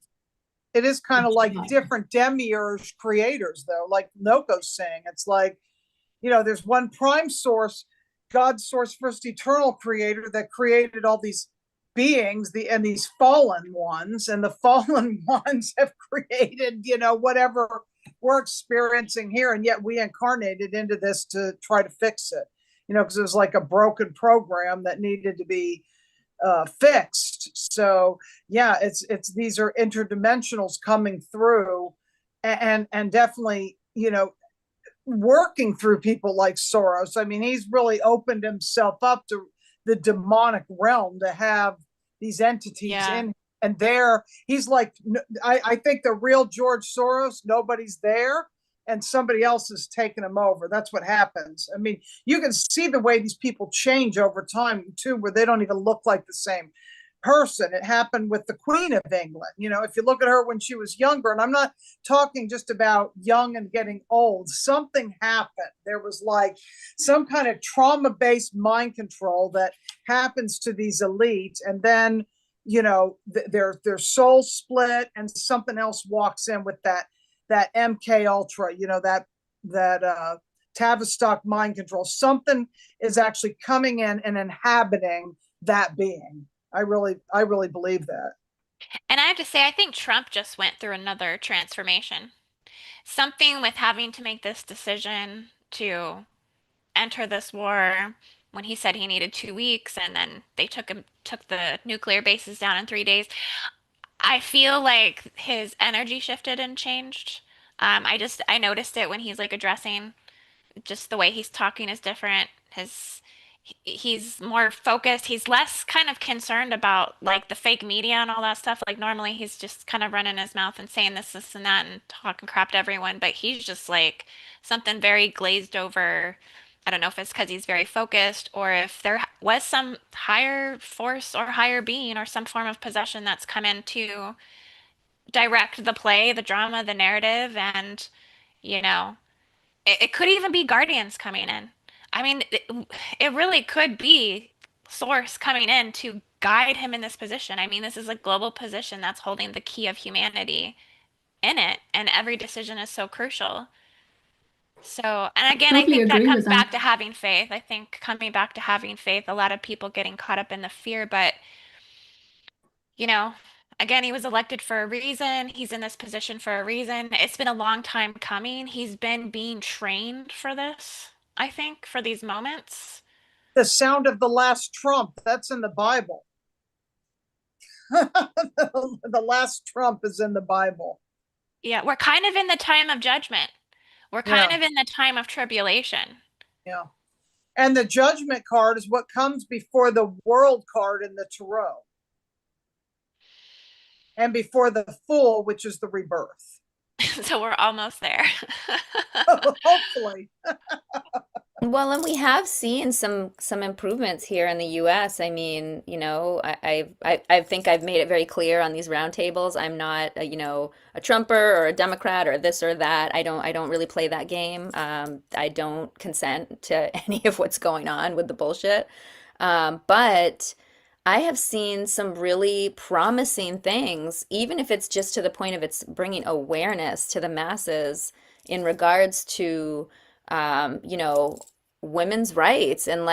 it is kind of of like jihad. different demiurge creators, though, like Noko's saying. It's like, there's one prime source, God's source, first eternal creator that created all these beings, and these fallen ones, and the fallen ones have created, whatever we're experiencing here, and yet we incarnated into this to try to fix it, because it was like a broken program that needed to be fixed. So yeah, it's these are interdimensionals coming through, and definitely, working through people like Soros. I mean, he's really opened himself up to the demonic realm to have these entities yeah. in. And there, he's like, I think the real George Soros, nobody's there, and somebody else is taking him over. That's what happens. I mean, you can see the way these people change over time too, where they don't even look like the same person. It happened with the Queen of England. If you look at her when she was younger, and I'm not talking just about young and getting old, something happened. There was like some kind of trauma-based mind control that happens to these elites, and then their soul split, and something else walks in with that MK Ultra, that Tavistock mind control. Something is actually coming in and inhabiting that being. I really believe that. And I have to say, I think Trump just went through another transformation. Something with having to make this decision to enter this war when he said he needed 2 weeks and then they took the nuclear bases down in 3 days. I feel like his energy shifted and changed. I noticed it when he's like addressing just the way he's talking is different. He's more focused. He's less kind of concerned about like the fake media and all that stuff. Like normally he's just kind of running his mouth and saying this, and that, and talking crap to everyone. But he's just like something very glazed over. I don't know if it's because he's very focused or if there was some higher force or higher being or some form of possession that's come in to direct the play, the drama, the narrative, and you know. It could even be Guardians coming in. I mean, it really could be Source coming in to guide him in this position. I mean, this is a global position that's holding the key of humanity in it, and every decision is so crucial. So, and again, I Totally think that agree comes with back that. to having faith. I think coming back to having faith, a lot of people getting caught up in the fear, but you know, again, he was elected for a reason. He's in this position for a reason. It's been a long time coming. He's been being trained for this, I think, for these moments. The sound of the last trump, that's in the Bible. The last trump is in the Bible. Yeah, we're kind of in the time of judgment. We're kind Yeah, of in the time of tribulation. yeah. And the judgment card is what comes before the world card in the tarot, and before the fool, which is the rebirth. So we're almost there. Hopefully. Well, and we have seen some improvements here in the U.S. I mean, I think I've made it very clear on these roundtables. I'm not, a Trumper or a Democrat or this or that. I don't really play that game. I don't consent to any of what's going on with the bullshit. But I have seen some really promising things, even if it's just to the point of it's bringing awareness to the masses in regards to, you know, women's rights and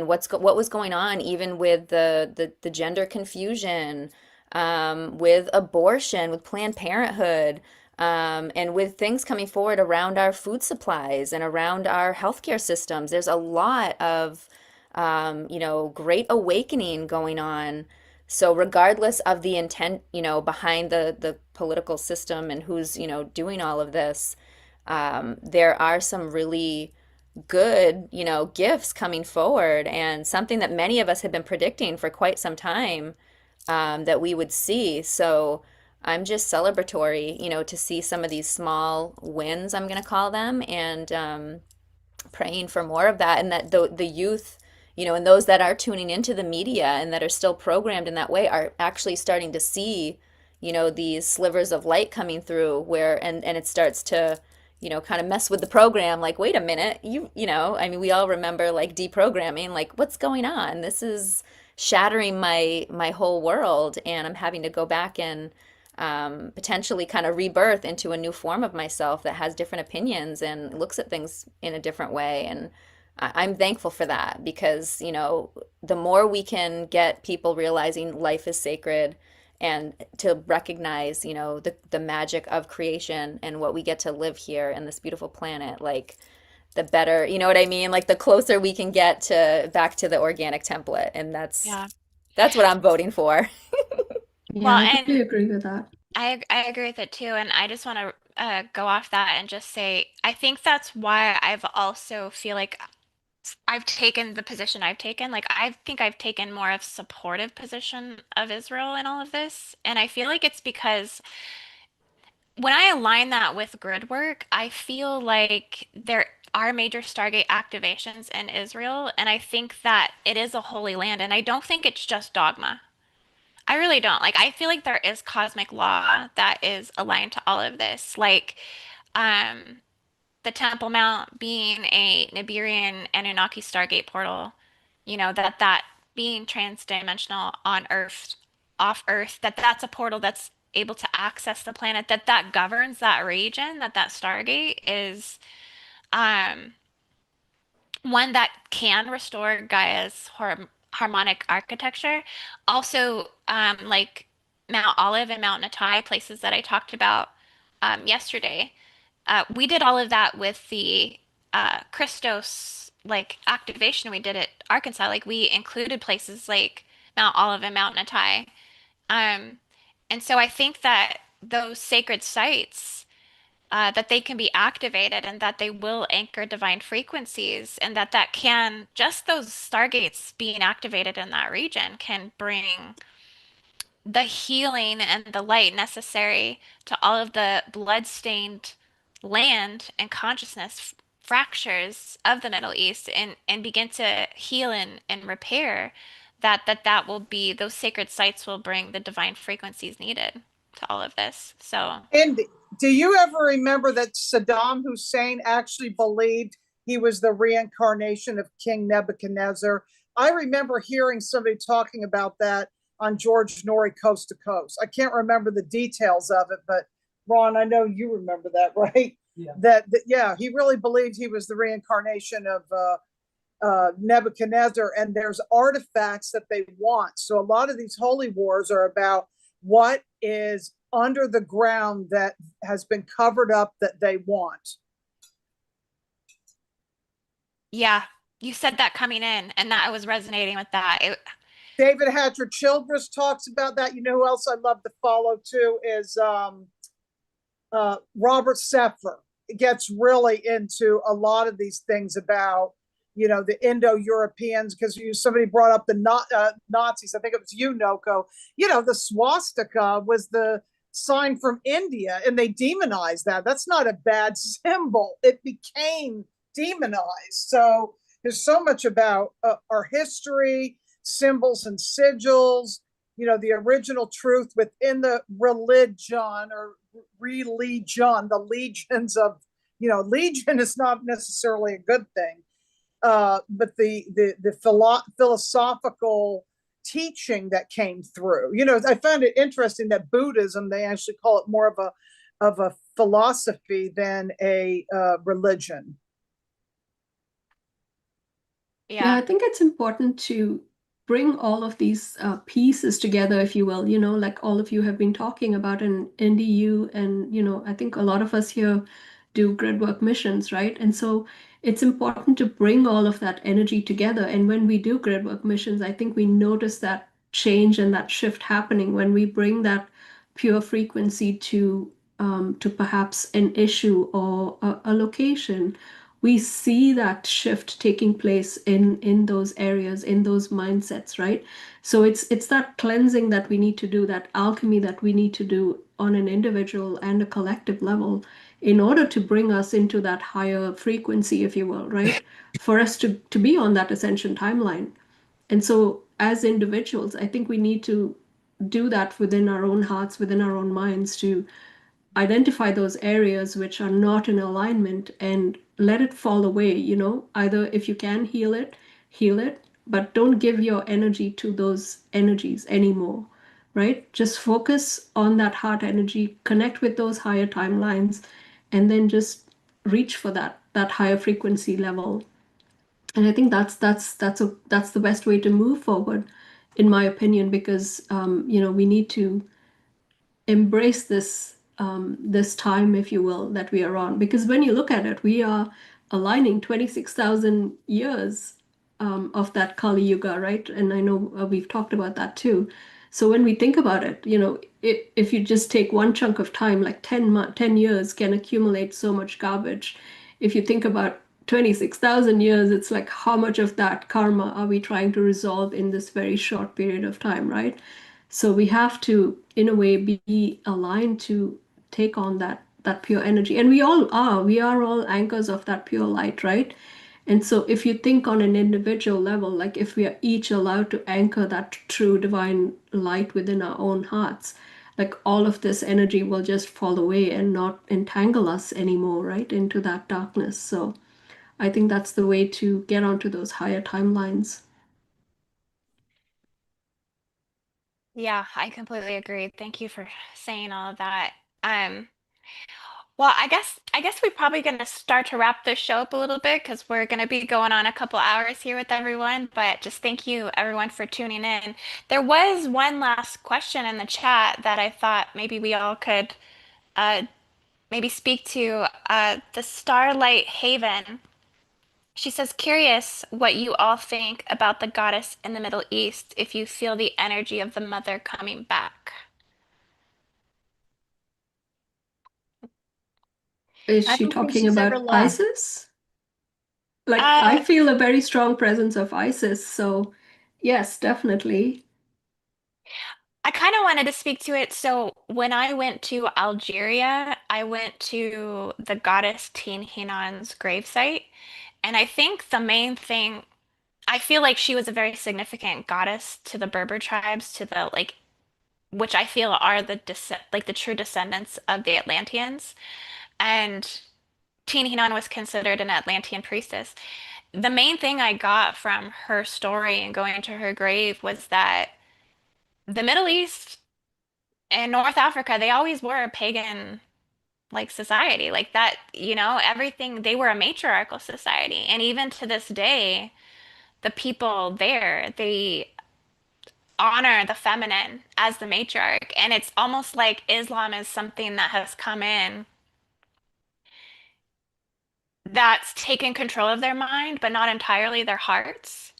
what was going on even with the gender confusion, with abortion, with Planned Parenthood, and with things coming forward around our food supplies and around our healthcare systems. There's a lot of great awakening going on. So regardless of the intent, behind the political system and who's, doing all of this, there are some really good, gifts coming forward, and something that many of us have been predicting for quite some time, that we would see. So I'm just celebratory, to see some of these small wins, I'm going to call them, and praying for more of that, and that the youth, and those that are tuning into the media and that are still programmed in that way are actually starting to see, these slivers of light coming through where, and it starts to, kind of mess with the program. Like, wait a minute, I mean, we all remember like deprogramming, like what's going on? This is shattering my whole world, and I'm having to go back and potentially kind of rebirth into a new form of myself that has different opinions and looks at things in a different way. And I'm thankful for that because, the more we can get people realizing life is sacred and to recognize, the magic of creation and what we get to live here in this beautiful planet, like the better, you know what I mean? Like the closer we can get to back to the organic template. And Yeah. that's what I'm voting for. Yeah, Well, I totally and agree with that. I agree with it too. And I just want to go off that and just say, I think that's why I've also feel like I've taken the position I've taken. Like, I think I've taken more of supportive position of Israel in all of this. And I feel like it's because when I align that with grid work, I feel like there are major Stargate activations in Israel. And I think that it is a holy land. And I don't think it's just dogma. I really don't. Like, I feel like there is cosmic law that is aligned to all of this. Like, um, the Temple Mount being a Nibirian Anunnaki Stargate portal, that being transdimensional on Earth, off Earth, that's a portal that's able to access the planet, that governs that region, that Stargate is um one that can restore Gaia's harmonic architecture. Also, like Mount Olive and Mount Natai, places that I talked about yesterday. We did all of that with the Christos like activation we did at Arkansas. Like we included places like Mount Olive and Mount Natai. Um, and so I think that those sacred sites, that they can be activated and that they will anchor divine frequencies, and that can, just those stargates being activated in that region can bring the healing and the light necessary to all of the blood-stained land and consciousness fractures of the Middle East, and begin to heal and repair. That will be, those sacred sites will bring the divine frequencies needed to all of this. So, And do you ever remember that Saddam Hussein actually believed he was the reincarnation of King Nebuchadnezzar? I remember hearing somebody talking about that on George Norrie Coast to Coast. I can't remember the details of it, but Ron, I know you remember that, right? Yeah. Yeah, he really believed he was the reincarnation of Nebuchadnezzar, and there's artifacts that they want. So a lot of these holy wars are about what is under the ground that has been covered up that they want. yeah, you said that coming in, and that I was resonating with that. David Hatcher Childress talks about that. You know who else I love to follow too is Robert Seffer. It gets really into a lot of these things about, the Indo-Europeans, because somebody brought up the Nazis. I think it was you, Noko. The swastika was the sign from India, and they demonized that. That's not a bad symbol. It became demonized. So there's so much about our history, symbols and sigils, the original truth within the religion or religion, the legions of, legion is not necessarily a good thing, but the philosophical teaching that came through. I found it interesting that Buddhism, they actually call it more of a philosophy than a religion. Yeah, Yeah. I think it's important to bring all of these pieces together, if you will, like all of you have been talking about in NDU, and, I think a lot of us here do grid work missions, right? And so it's important to bring all of that energy together. And when we do grid work missions, I think we notice that change and that shift happening when we bring that pure frequency to perhaps an issue or a location. We see that shift taking place in those areas, in those mindsets, right? So it's that cleansing that we need to do, that alchemy that we need to do on an individual and a collective level in order to bring us into that higher frequency, if you will, right? For us to be on that ascension timeline. And so as individuals, I think we need to do that within our own hearts, within our own minds, to identify those areas which are not in alignment and let it fall away. Either if you can heal it, but don't give your energy to those energies anymore, right? Just focus on that heart energy, connect with those higher timelines, and then just reach for that higher frequency level. And I think that's the best way to move forward, in my opinion, because we need to embrace this time, if you will, that we are on. Because when you look at it, we are aligning 26,000 years of that Kali Yuga, right? And I know we've talked about that too. So when we think about it, if you just take one chunk of time, like 10 years can accumulate so much garbage. If you think about 26,000 years, it's like how much of that karma are we trying to resolve in this very short period of time, right? So we have to, in a way, be aligned to take on that pure energy. And we all are. We are all anchors of that pure light, right? And so if you think on an individual level, like if we are each allowed to anchor that true divine light within our own hearts, like all of this energy will just fall away and not entangle us anymore, right, into that darkness. So I think that's the way to get onto those higher timelines. Yeah, I completely agree. Thank you for saying all of that. Um, well, I guess we're probably going to start to wrap this show up a little bit because we're going to be going on a couple hours here with everyone. But just thank you everyone for tuning in. There was one last question in the chat that I thought maybe we all could uh, maybe speak to. The Starlight Haven. She says, curious what you all think about the goddess in the Middle East, if you feel the energy of the mother coming back. Is I she don't think talking she's ever about left. Isis? Like, I Uh, feel a very strong presence of Isis, so yes, definitely. I kind of wanted to speak to it. So when I went to Algeria, I went to the goddess Tin Hinan's gravesite. And I think the main thing, I feel like she was a very significant goddess to the Berber tribes, to the like, which I feel are the true descendants of the Atlanteans. And Teen Hinan was considered an Atlantean priestess. The main thing I got from her story and going to her grave was that the Middle East and North Africa, they always were a pagan like society. Like that, everything, they were a matriarchal society. And even to this day, the people there, they honor the feminine as the matriarch. And it's almost like Islam is something that has come in that's taken control of their mind, but not entirely their hearts.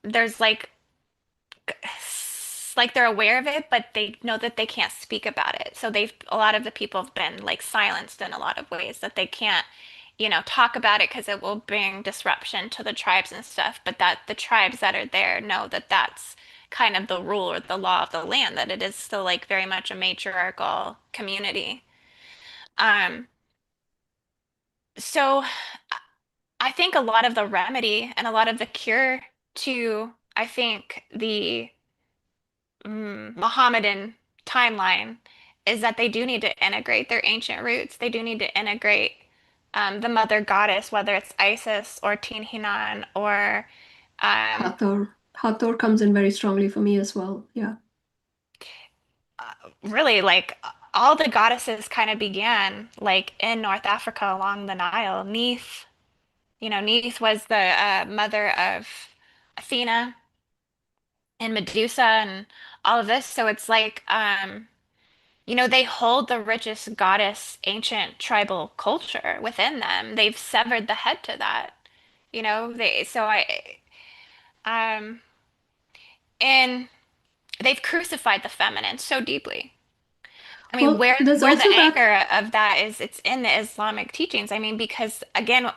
There's like they're aware of it, but they know that they can't speak about it. So a lot of the people have been like silenced in a lot of ways that they can't, talk about it because it will bring disruption to the tribes and stuff. But that the tribes that are there know that that's kind of the rule or the law of the land, that it is still like very much a matriarchal community. Um, so I think a lot of the remedy and a lot of the cure to, I think, the Mohammedan timeline is that they do need to integrate their ancient roots. They do need to integrate the mother goddess, whether it's Isis or Tin or um, Hathor. Hathor comes in very strongly for me as well. Yeah. really like all the goddesses kind of began like in North Africa along the Nile. Neith, Neith was the mother of Athena and Medusa and all of this. So it's like, they hold the richest goddess ancient tribal culture within them. They've severed the head to that. Um, and they've crucified the feminine so deeply. I mean, Well, there's where the also that. anchor of that is, it's in the Islamic teachings. I mean, because again,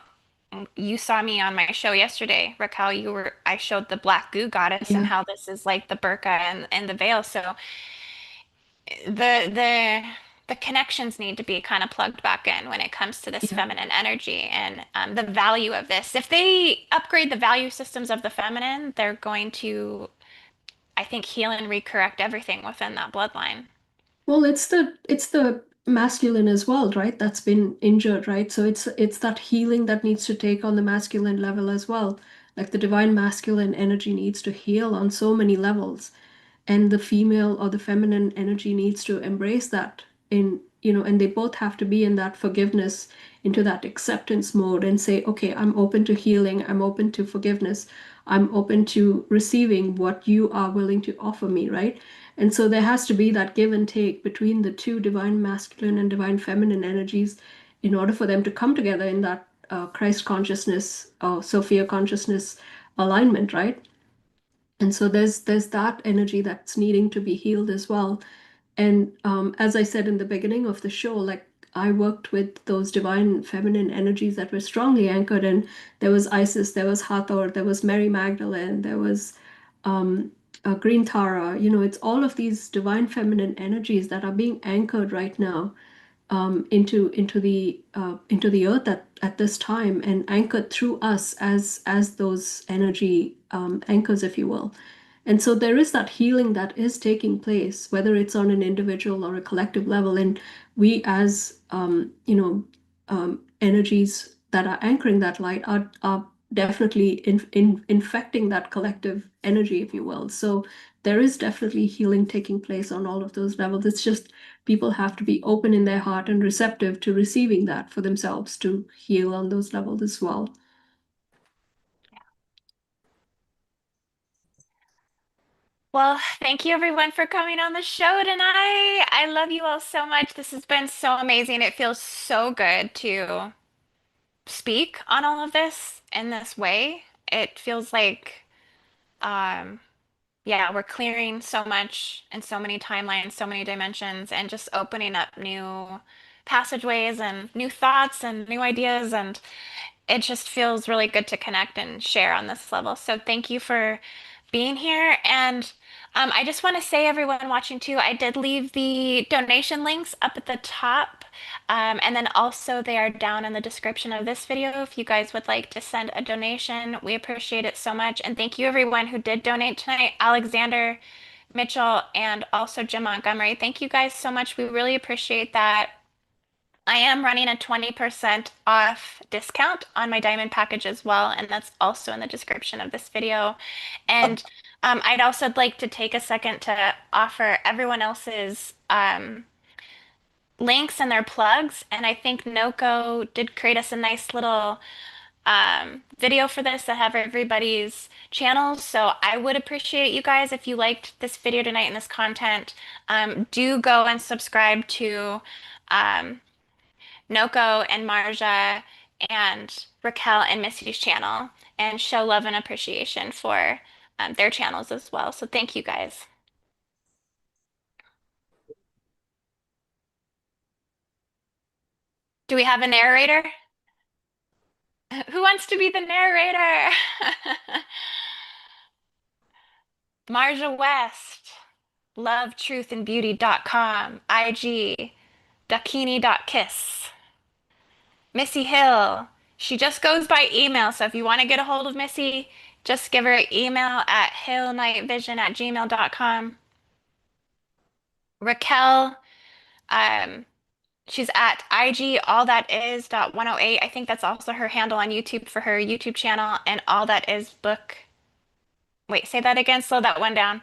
you saw me on my show yesterday, Raquel. I showed the black goo goddess and Yeah. how this is like the burqa and the veil. So the the the connections need to be kind of plugged back in when it comes to this Yeah. feminine energy and the value of this. If they upgrade the value systems of the feminine, they're going to, I think, heal and recorrect everything within that bloodline. Well, it's the masculine as well, right? That's been injured, right? So it's that healing that needs to take on the masculine level as well. Like the divine masculine energy needs to heal on so many levels, and the female or the feminine energy needs to embrace that and they both have to be in that forgiveness, into that acceptance mode and say, okay, I'm open to healing, I'm open to forgiveness, I'm open to receiving what you are willing to offer me, right? And so there has to be that give and take between the two divine masculine and divine feminine energies in order for them to come together in that Christ consciousness or Sophia consciousness alignment, right? And so there's that energy that's needing to be healed as well. And as I said in the beginning of the show, like I worked with those divine feminine energies that were strongly anchored in. There was Isis, there was Hathor, there was Mary Magdalene, there was Green Tara. It's all of these divine feminine energies that are being anchored right now into the earth at this time, and anchored through us as those energy anchors, if you will. And so there is that healing that is taking place, whether it's on an individual or a collective level. And we, as energies that are anchoring that light, are definitely infecting that collective energy, if you will. So there is definitely healing taking place on all of those levels. It's just people have to be open in their heart and receptive to receiving that for themselves to heal on those levels as well. Well, thank you everyone for coming on the show tonight. I love you all so much. This has been so amazing. It feels so good to speak on all of this in this way. It feels like, um, yeah, we're clearing so much and so many timelines, so many dimensions, and just opening up new passageways and new thoughts and new ideas. And it just feels really good to connect and share on this level. So thank you for being here. And I just want to say, everyone watching too, I did leave the donation links up at the top. And then also they are down in the description of this video if you guys would like to send a donation. We appreciate it so much. And thank you everyone who did donate tonight. Alexander, Mitchell, and also Jim Montgomery. Thank you guys so much. We really appreciate that. I am running a 20% off discount on my diamond package as well, and that's also in the description of this video. And I'd also like to take a second to offer everyone else's links and their plugs. And I think Noko did create us a nice little video for this that have everybody's channels. So I would appreciate you guys if you liked this video tonight and this content. Do go and subscribe to Noko and Marja and Raquel and Missy's channel and show love and appreciation for their channels as well. So thank you guys. Do we have a narrator? Who wants to be the narrator? Marja West, LoveTruth&Beauty.com, IG, Dakini.kiss, Missy Hill, She just goes by email. So if you want to get a hold of Missy, just give her an email at hailnightvision@gmail.com. Raquel, um, she's at IG all that is .108. I think that's also her handle on YouTube for her YouTube channel, and all that is book. Wait, say that again. Slow that one down.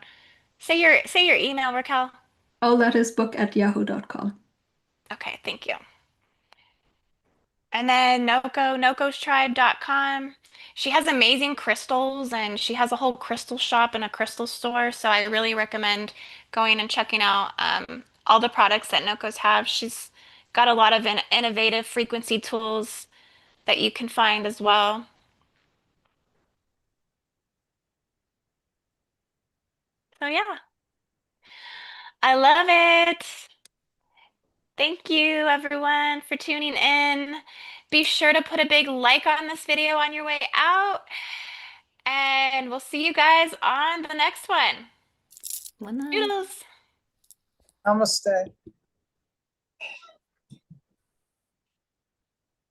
Say your email, Raquel. All that is book@yahoo.com. Okay, thank you. And then nokostribe.com. She has amazing crystals and she has a whole crystal shop and a crystal store. So I really recommend going and checking out all the products that Noko's have. She's got a lot of innovative frequency tools that you can find as well. So yeah, I love it. Thank you everyone for tuning in. Be sure to put a big like on this video on your way out. And we'll see you guys on the next one. One love. Doodles. Namaste.